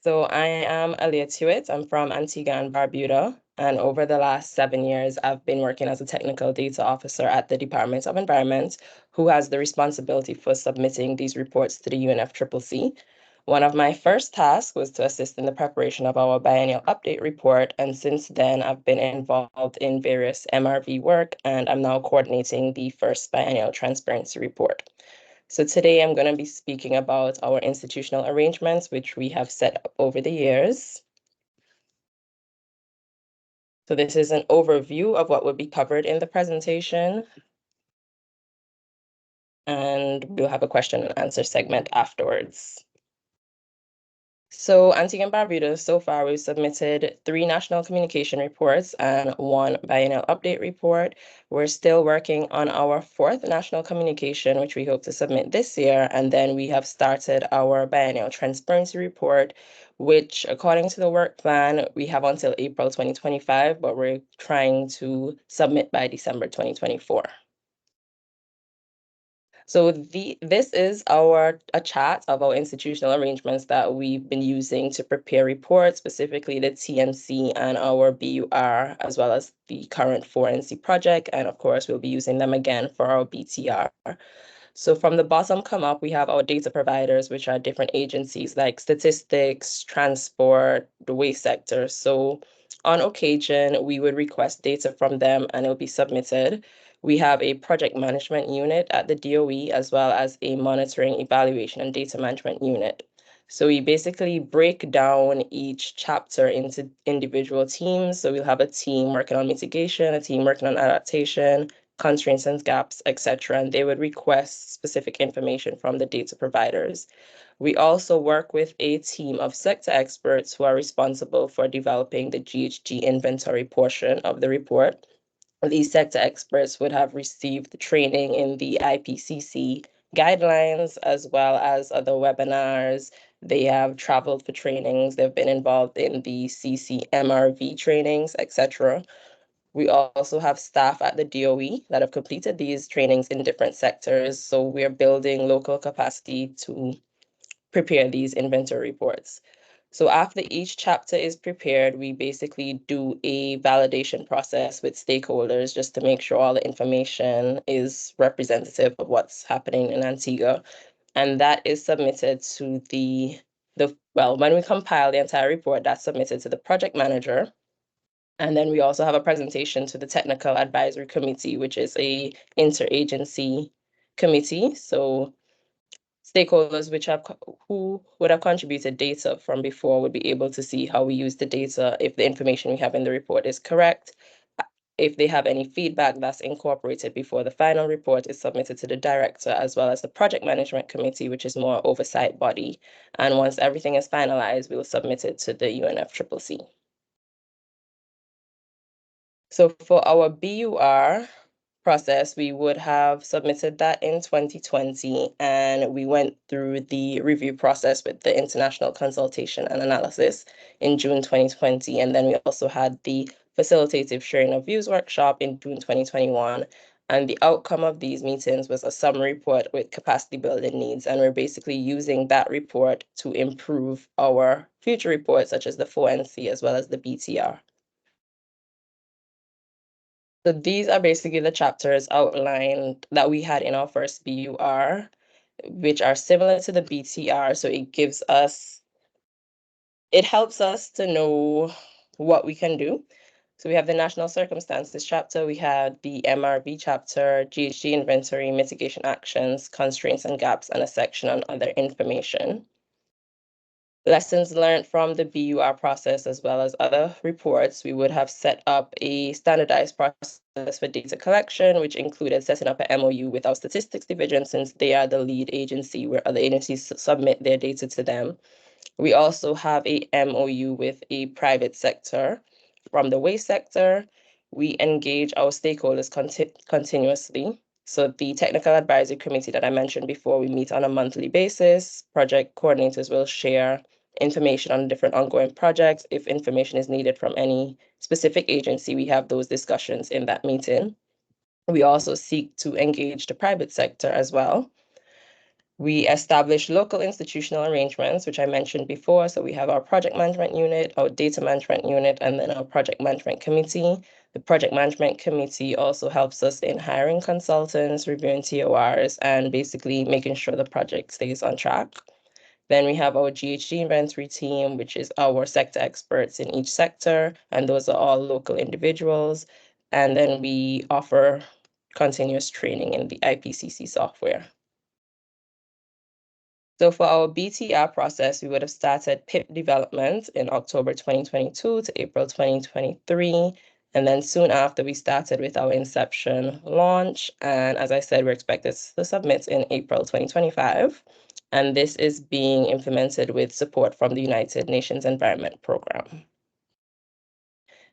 So I am Aliyah Tuit. I'm from Antigua and Barbuda. And over the last 7 years, I've been working as a technical data officer at the Department of Environment, who has the responsibility for submitting these reports to the UNFCCC. One of my first tasks was to assist in the preparation of our biennial update report, and since then I've been involved in various MRV work, and I'm now coordinating the first biennial transparency report. So today I'm going to be speaking about our institutional arrangements, which we have set up over the years. So this is an overview of what will be covered in the presentation. And we'll have a question and answer segment afterwards. So Antigua and Barbuda, so far we've submitted 3 national communication reports and 1 biennial update report. We're still working on our 4th national communication, which we hope to submit this year. And then we have started our biennial transparency report, which according to the work plan, we have until April 2025, but we're trying to submit by December 2024. So this is a chart of our institutional arrangements that we've been using to prepare reports, specifically the TMC and our BUR, as well as the current 4NC project. And of course, we'll be using them again for our BTR. So from the bottom come up, we have our data providers, which are different agencies like statistics, transport, the waste sector. So on occasion, we would request data from them and it'll be submitted. We have a project management unit at the DOE, as well as a monitoring, evaluation, and data management unit. So we basically break down each chapter into individual teams. So we'll have a team working on mitigation, a team working on adaptation, constraints and gaps, etc. And they would request specific information from the data providers. We also work with a team of sector experts who are responsible for developing the GHG inventory portion of the report. These sector experts would have received training in the IPCC guidelines, as well as other webinars. They have traveled for trainings. They've been involved in the CCMRV trainings, etc. We also have staff at the DOE that have completed these trainings in different sectors. So we're building local capacity to prepare these inventory reports. So after each chapter is prepared, we basically do a validation process with stakeholders just to make sure all the information is representative of what's happening in Antigua. And that is submitted to when we compile the entire report, that's submitted to the project manager. And then we also have a presentation to the Technical Advisory Committee, which is a interagency committee. So stakeholders who would have contributed data from before would be able to see how we use the data, if the information we have in the report is correct, if they have any feedback that's incorporated before the final report is submitted to the director, as well as the project management committee, which is more oversight body. And once everything is finalized, we will submit it to the UNFCCC. So for our BUR process, we would have submitted that in 2020, and we went through the review process with the international consultation and analysis in June 2020. And then we also had the facilitative sharing of views workshop in June 2021. And the outcome of these meetings was a summary report with capacity building needs. And we're basically using that report to improve our future reports, such as the 4NC as well as the BTR. So these are basically the chapters outlined that we had in our first BUR, which are similar to the BTR. So it helps us to know what we can do. So we have the National Circumstances chapter, we had the MRV chapter, GHG inventory, mitigation actions, constraints and gaps, and a section on other information. Lessons learned from the BUR process, as well as other reports, we would have set up a standardized process for data collection, which included setting up an MOU with our statistics division, since they are the lead agency where other agencies submit their data to them. We also have a MOU with a private sector. From the waste sector, we engage our stakeholders continuously. So the Technical Advisory Committee that I mentioned before, we meet on a monthly basis. Project coordinators will share information on different ongoing projects. If information is needed from any specific agency, we have those discussions in that meeting. We also seek to engage the private sector as well. We establish local institutional arrangements, which I mentioned before. So we have our project management unit, our data management unit, and then our project management committee. The project management committee also helps us in hiring consultants, reviewing TORs, and basically making sure the project stays on track. Then we have our GHG inventory team, which is our sector experts in each sector, and those are all local individuals. And then we offer continuous training in the IPCC software. So for our BTR process, we would have started PIP development in October 2022 to April 2023. And then soon after, we started with our inception launch. And as I said, we're expected to submit in April 2025. And this is being implemented with support from the United Nations Environment Programme.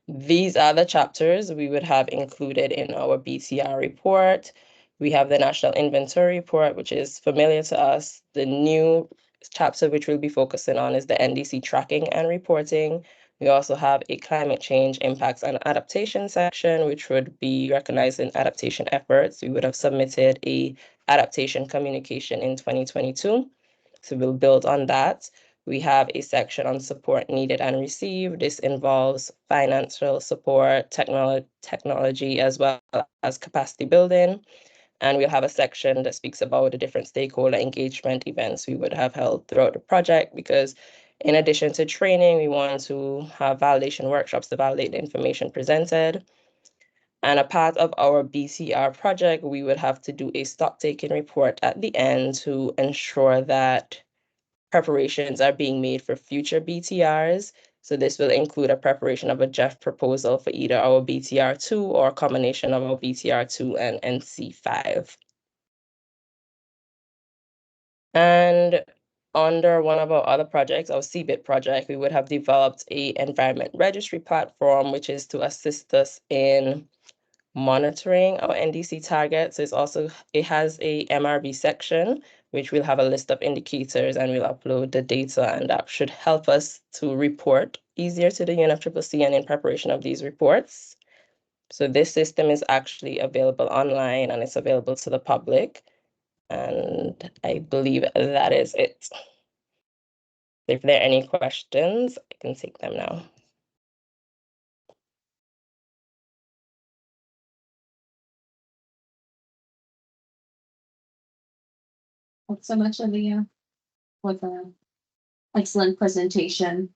These are the chapters we would have included in our BTR report. We have the National Inventory Report, which is familiar to us. The new chapter which we'll be focusing on is the NDC tracking and reporting. We also have a climate change impacts and adaptation section, which would be recognizing adaptation efforts. We would have submitted a adaptation communication in 2022. So we'll build on that. We have a section on support needed and received. This involves financial support, technology, as well as capacity building. And we'll have a section that speaks about the different stakeholder engagement events we would have held throughout the project, because in addition to training, we want to have validation workshops to validate the information presented. And a part of our BTR project, we would have to do a stock-taking report at the end to ensure that preparations are being made for future BTRs. So this will include a preparation of a draft proposal for either our BTR2 or a combination of our BTR2 and NC5. And under one of our other projects, our CBIT project, we would have developed a environment registry platform, which is to assist us in monitoring our NDC targets. It has a MRB section, which will have a list of indicators, and we'll upload the data, and that should help us to report easier to the UNFCCC and in preparation of these reports. So this system is actually available online and it's available to the public. And I believe that is it. If there are any questions, I can take them now. Thanks so much, Aaliyah, for the excellent presentation.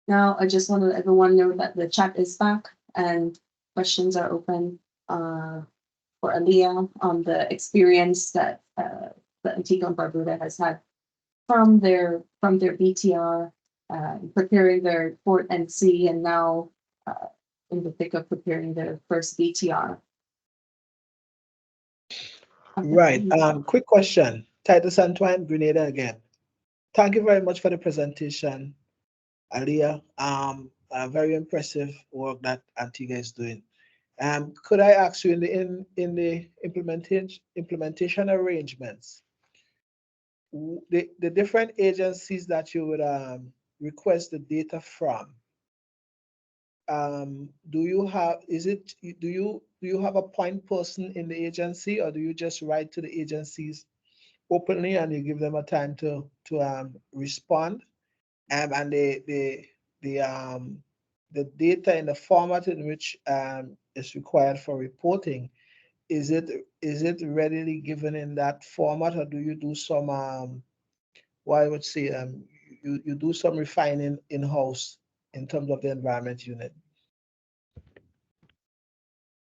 Now, I just want to let everyone know that the chat is back and questions are open for Aaliyah on the experience that the Antigua and Barbuda has had from their BTR, preparing their report NC, and now in the thick of preparing their first BTR. Right. Quick question. Titus Antoine, Grenada again. Thank you very much for the presentation, Aliyah. Very impressive work that Antigua is doing. Could I ask you in the implementation arrangements, the different agencies that you would request the data from? Do you have a point person in the agency, or do you just write to the agencies openly and you give them a time to respond? And the data in the format in which is required for reporting, is it readily given in that format, or do you do some I would say you do some refining in-house in terms of the environment unit?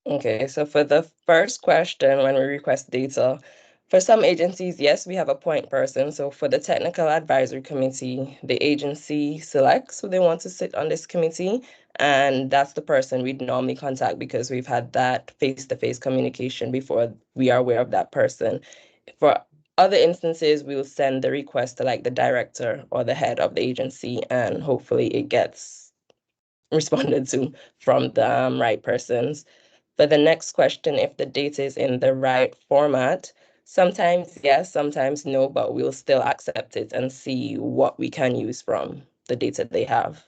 Okay, so for the first question, when we request data, for some agencies, yes, we have a point person. So for the technical advisory committee, the agency selects who they want to sit on this committee, and that's the person we'd normally contact because we've had that face-to-face communication before we are aware of that person. For other instances, we'll send the request to like the director or the head of the agency, and hopefully it gets responded to from the right persons. For the next question, if the data is in the right format, sometimes yes, sometimes no, but we'll still accept it and see what we can use from the data they have.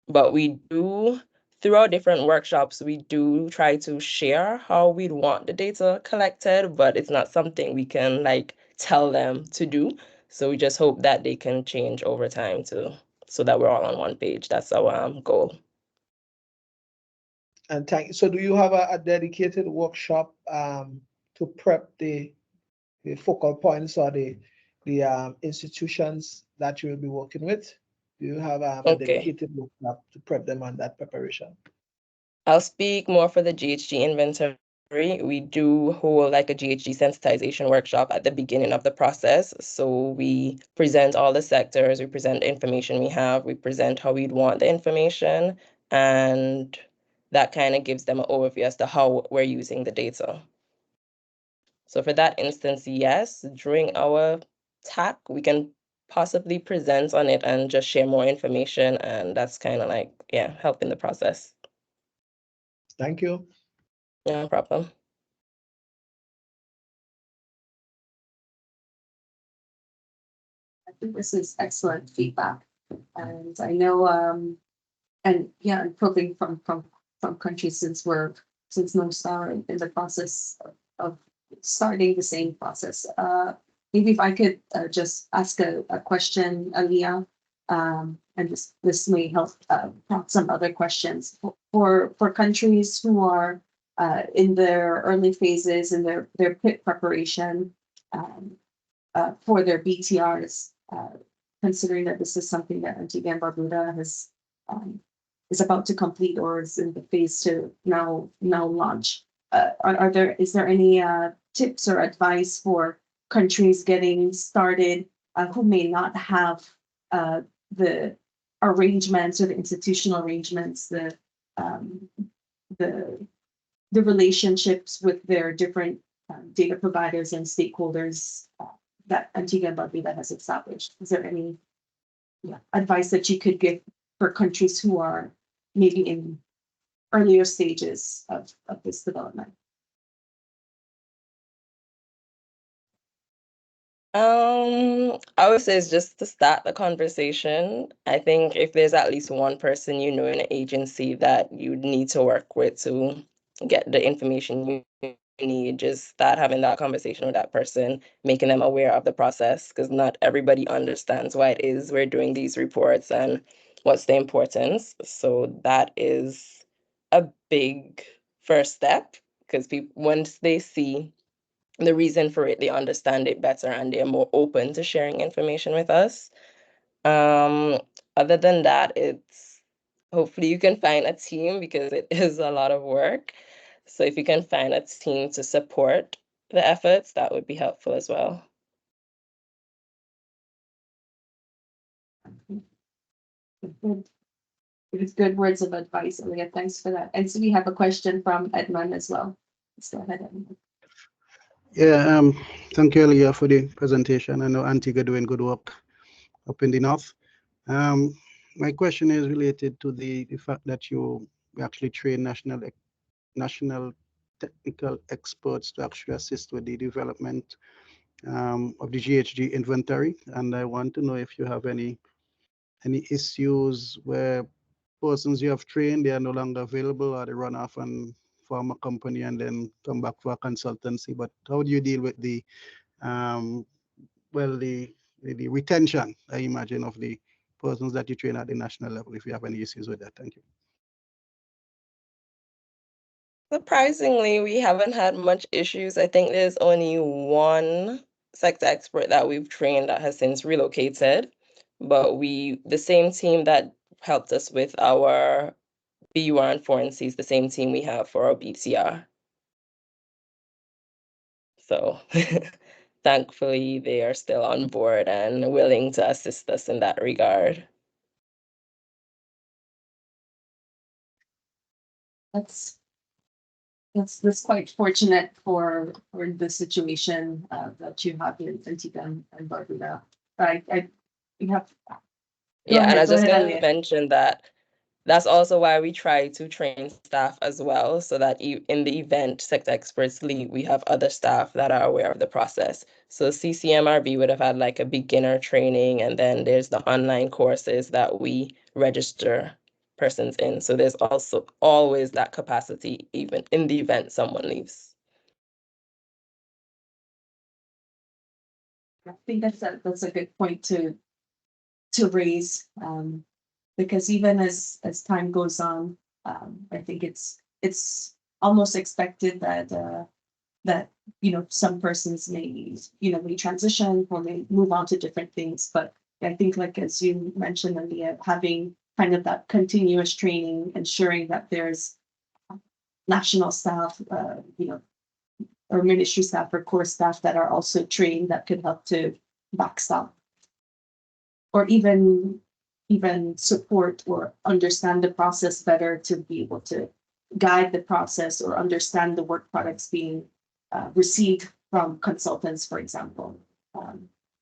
But we do through our different workshops, we do try to share how we'd want the data collected, but it's not something we can like tell them to do. So we just hope that they can change over time too, so that we're all on one page. That's our goal. And thank you. So do you have a dedicated workshop to prep the focal points or the institutions that you will be working with? Do you have a dedicated workshop to prep them on that preparation? I'll speak more for the GHG inventory. We do hold like a GHG sensitization workshop at the beginning of the process. So we present all the sectors, we present the information we have, we present how we'd want the information, and that kind of gives them an overview as to how we're using the data. So for that instance, yes, during our TAC, we can possibly present on it and just share more information. And that's kind of like, yeah, helping the process. Thank you. No problem. I think this is excellent feedback. And I know, and yeah, improving from countries since most are in the process of starting the same process. Maybe if I could just ask a question, Aliyah, and this may help prompt some other questions for countries who are in their early phases in their pit preparation for their BTRs, considering that this is something that Antigua and Barbuda has is about to complete or is in the phase to now launch. Is there any tips or advice for countries getting started who may not have the arrangements or the institutional arrangements, the relationships with their different data providers and stakeholders that Antigua and Barbuda has established? Is there any advice that you could give for countries who are maybe in earlier stages of this development? I would say it's just to start the conversation. I think if there's at least one person you know in an agency that you need to work with to get the information you need, just start having that conversation with that person, making them aware of the process, because not everybody understands why it is we're doing these reports and what's the importance. So that is a big first step, because people, once they see the reason for it, they understand it better and they're more open to sharing information with us. Other than that, it's hopefully you can find a team, because it is a lot of work. So if you can find a team to support the efforts, that would be helpful as well. Good. It's good words of advice, Aliyah. Thanks for that. And so we have a question from Edmund as well. Let's go ahead, Edmund. Yeah, thank you, Aliyah, for the presentation. I know Antigua doing good work up in the north. My question is related to the fact that you actually train national technical experts to actually assist with the development of the GHG inventory. And I want to know if you have any issues where persons you have trained, they are no longer available, or they run off and form a company and then come back for a consultancy. But how do you deal with the the retention, I imagine, of the persons that you train at the national level, if you have any issues with that? Thank you. Surprisingly, we haven't had much issues. I think there's only one sector expert that we've trained that has since relocated, but the same team that helped us with our BUR and forensics is the same team we have for our BTR. So thankfully, they are still on board and willing to assist us in that regard. That's quite fortunate for the situation that you have in Antigua and Barbuda. You have. Yeah, and I was just going to mention that that's also why we try to train staff as well, so that in the event sector experts leave, we have other staff that are aware of the process. So CCMRB would have had like a beginner training, and then there's the online courses that we register persons in. So there's also always that capacity, even in the event someone leaves. I think that's a good point to raise, because even as time goes on, I think it's almost expected that that some persons may transition or may move on to different things. But I think, like as you mentioned, Leah, having kind of that continuous training, ensuring that there's national staff, or ministry staff or core staff that are also trained that could help to backstop or even support or understand the process better, to be able to guide the process or understand the work products being received from consultants, for example.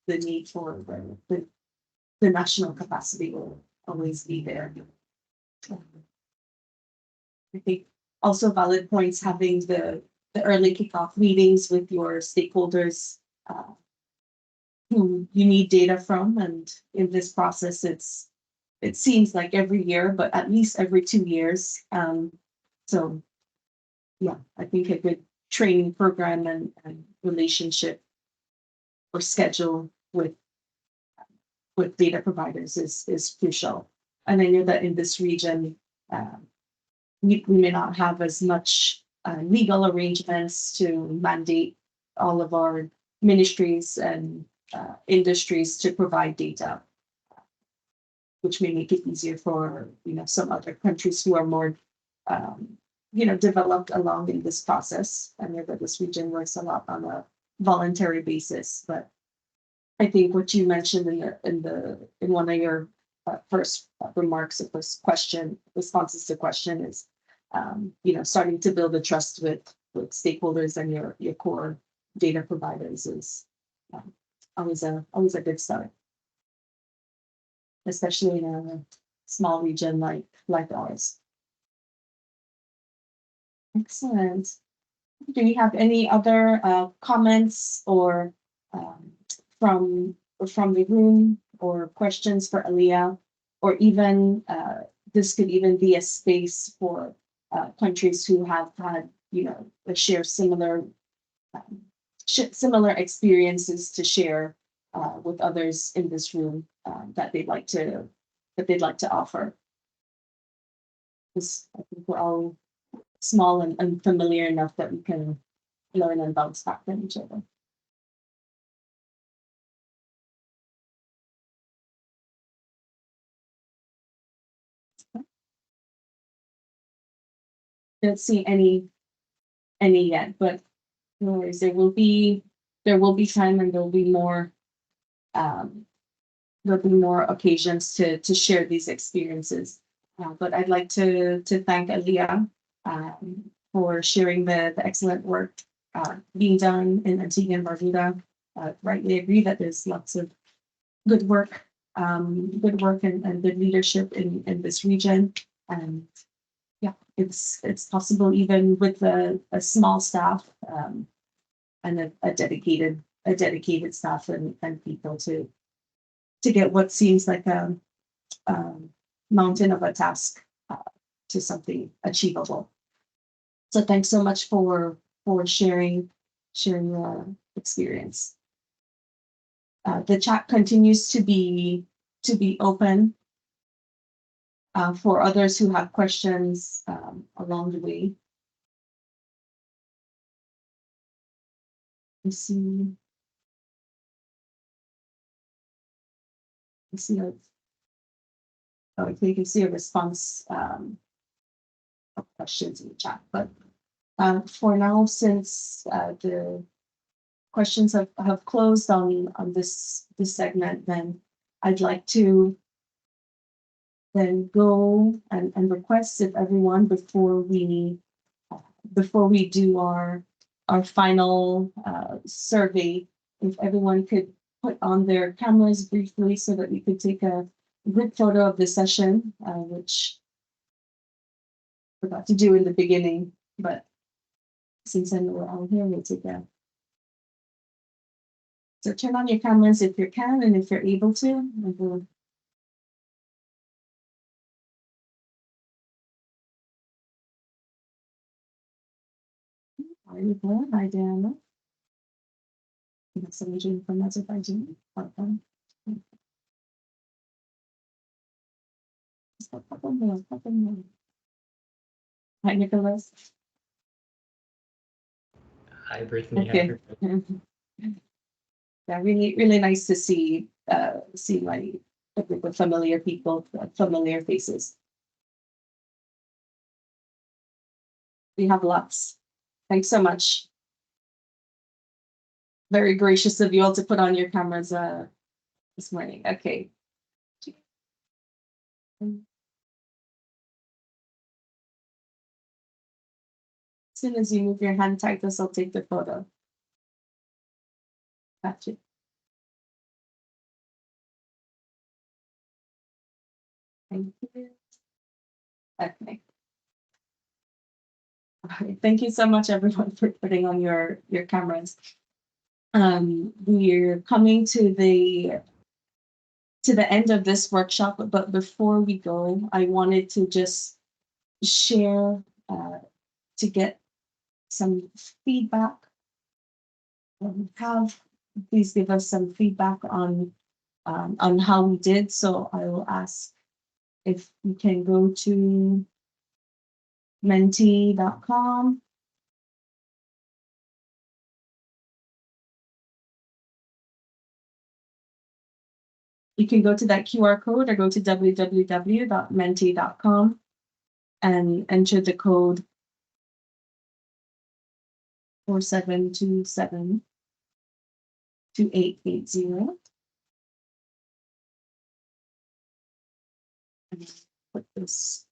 The need for the national capacity will always be there. I think also valid points, having the early kickoff meetings with your stakeholders who you need data from. And in this process, it seems like every year, but at least every 2 years. So yeah, I think a good training program and relationship or schedule with data providers is crucial. And I know that in this region, we may not have as much legal arrangements to mandate all of our ministries and industries to provide data, which may make it easier for some other countries who are more developed along in this process. I know that this region works a lot on a voluntary basis, but I think what you mentioned in one of your first remarks, of this responses to question is starting to build a trust with stakeholders and your core data providers is always a good start, especially in a small region like ours. Excellent. Do we have any other comments or from the room, or questions for Aliyah, or even this could even be a space for countries who have had share similar experiences to share with others in this room that they'd like to offer. Because I think we're all small and unfamiliar enough that we can learn and bounce back from each other. Don't see any yet, but no worries. There will be time, and there'll be more occasions to share these experiences. But I'd like to thank Aliyah for sharing the excellent work being done in Antigua and Barbuda. Rightly agree that there's lots of good work and good leadership in this region. And yeah, it's possible even with a small staff and a dedicated staff and people to get what seems like a mountain of a task to something achievable. So thanks so much for sharing your experience. The chat continues to be open for others who have questions along the way. Let's see. I think you can see a response of questions in the chat. But for now, since the questions have closed on this segment, then I'd like to then go and request if everyone, before we do our final survey, if everyone could put on their cameras briefly so that we could take a group photo of the session, which I forgot to do in the beginning, but since I know we're all here, we'll take that. So turn on your cameras if you can, and if you're able to, and we'll Hi, Nicole. Hi, Diana. We have someone joining from Azerbaijan. Welcome. Just a couple more. Hi, Nicholas. Hi, Brittany. Okay. Hi, everybody. Yeah, really nice to see like a group of familiar people, familiar faces. We have lots. Thanks so much. Very gracious of you all to put on your cameras this morning. Okay. As soon as you move your hand Titus, I'll take the photo. Gotcha. Thank you. Okay. All right. Thank you so much, everyone, for putting on your cameras. We're coming to the end of this workshop, but before we go, I wanted to just share to get some feedback. Please give us some feedback on how we did. So I will ask if you can go to menti.com. You can go to that QR code or go to www.menti.com and enter the code 4727 2880. And put this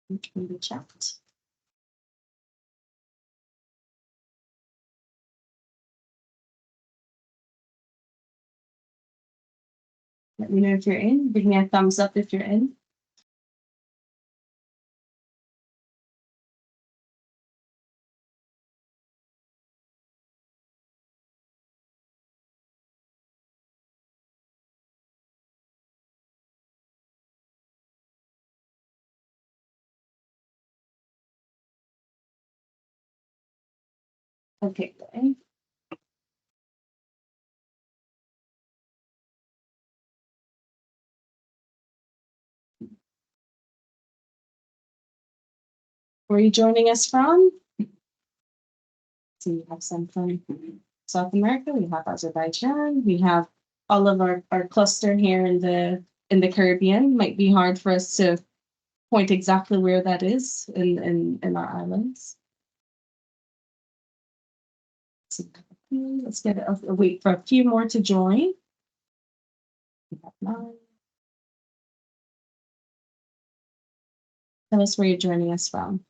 in the chat. Let me know if you're in. Give me a thumbs up if you're in. Okay. Where are you joining us from? So we have some from South America, we have Azerbaijan, we have all of our cluster here in the Caribbean. Might be hard for us to point exactly where that is in our islands. So, let's get wait for a few more to join. We have 9. Tell us where you're joining us from.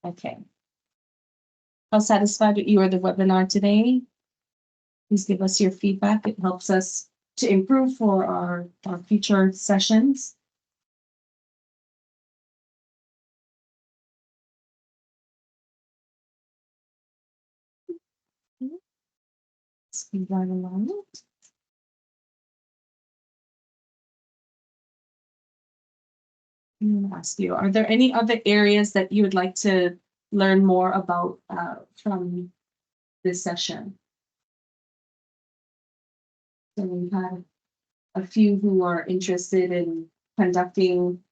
Okay. How satisfied you are the webinar today? Please give us your feedback. It helps us to improve for our future sessions. Speed right along. I'm going to ask you, are there any other areas that you would like to learn more about from this session? So we've had a few who are interested in conducting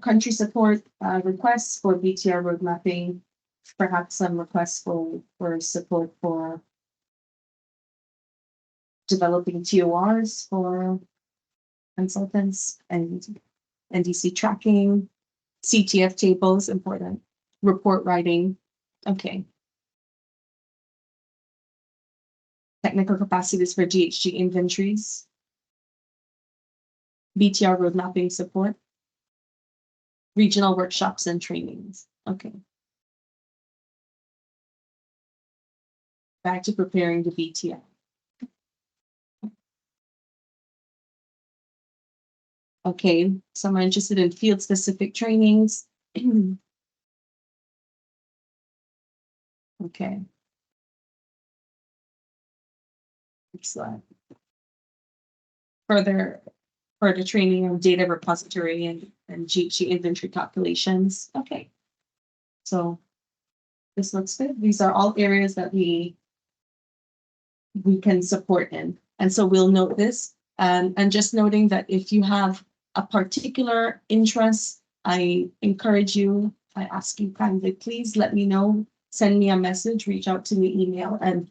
country support requests for BTR road mapping, perhaps some requests for support for developing TORs for consultants and NDC tracking, CTF tables, important, report writing. Okay. Technical capacities for GHG inventories, BTR road mapping support, regional workshops and trainings. Okay. Back to preparing the BTR. Okay, some are interested in field-specific trainings. Okay. Excellent. Further training on data repository GHG inventory calculations. Okay. So this looks good. These are all areas that we can support in. And so we'll note this. And just noting that if you have a particular interest, I encourage you, I ask you kindly, please let me know, send me a message, reach out to me, email, and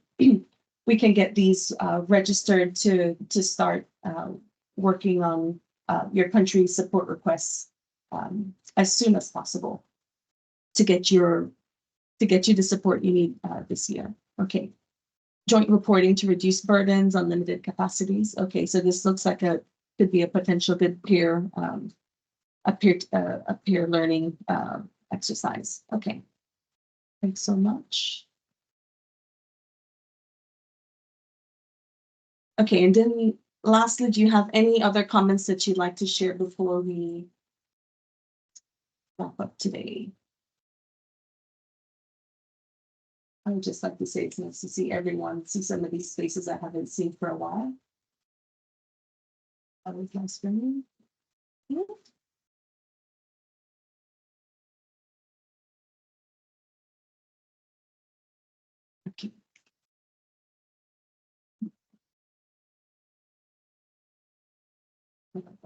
we can get these registered to start working on your country's support requests as soon as possible to get you the support you need this year. Okay. Joint reporting to reduce burdens on limited capacities. Okay, so this looks like could be a potential good peer learning exercise. Okay, thanks so much. Okay, and then lastly, do you have any other comments that you'd like to share before we wrap up today? I would just like to say it's nice to see everyone, see some of these faces I haven't seen for a while. That was nice for me. Yeah. Okay.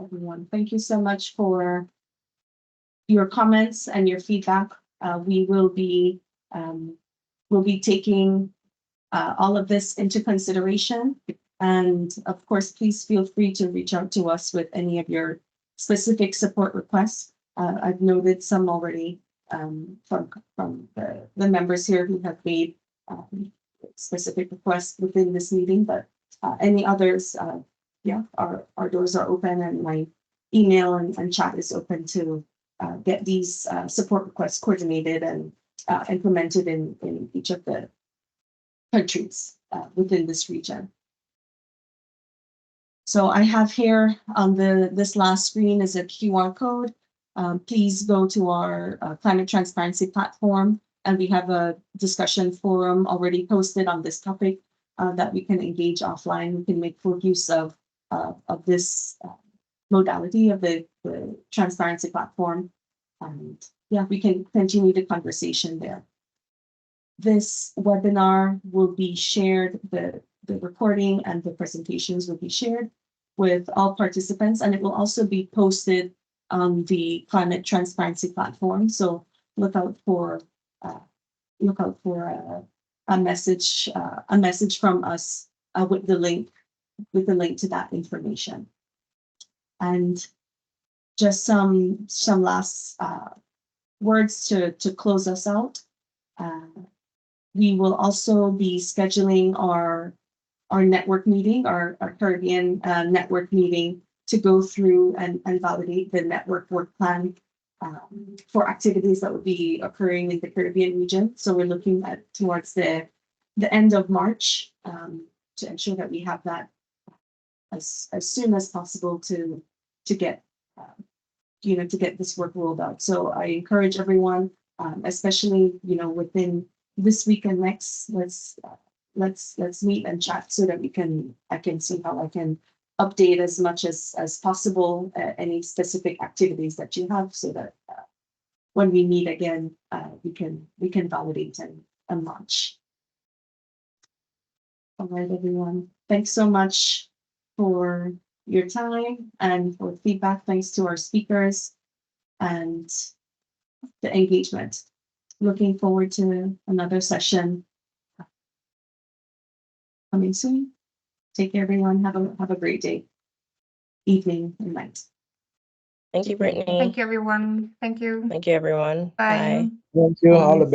Everyone, thank you so much for your comments and your feedback. We will be taking all of this into consideration. And of course, please feel free to reach out to us with any of your specific support requests. I've noted some already from the members here who have made specific requests within this meeting, but any others, yeah, our doors are open and my email and chat is open to get these support requests coordinated and implemented in each of the countries within this region. So I have here on this last screen is a QR code. Please go to our climate transparency platform, and we have a discussion forum already posted on this topic that we can engage offline. We can make full use of this modality of the transparency platform. And yeah, we can continue the conversation there. This webinar will be shared, the recording and the presentations will be shared with all participants, and it will also be posted on the climate transparency platform. So look out for a message from us with the link to that information. And just some last words to close us out. We will also be scheduling our network meeting, our Caribbean network meeting, to go through and validate the network work plan for activities that will be occurring in the Caribbean region. So we're looking at towards the end of March to ensure that we have that as soon as possible to get to get this work rolled out. So I encourage everyone, especially within this week and next, let's meet and chat so that I can see how I can update as much as possible any specific activities that you have, so that when we meet again, we can validate and launch. All right, everyone. Thanks so much for your time and for feedback. Thanks to our speakers and the engagement. Looking forward to another session coming soon. Take care, everyone. Have a great day, evening, and night. Thank you, Brittany. Thank you, everyone. Thank you. Thank you, everyone. Bye. Thank you. All the best.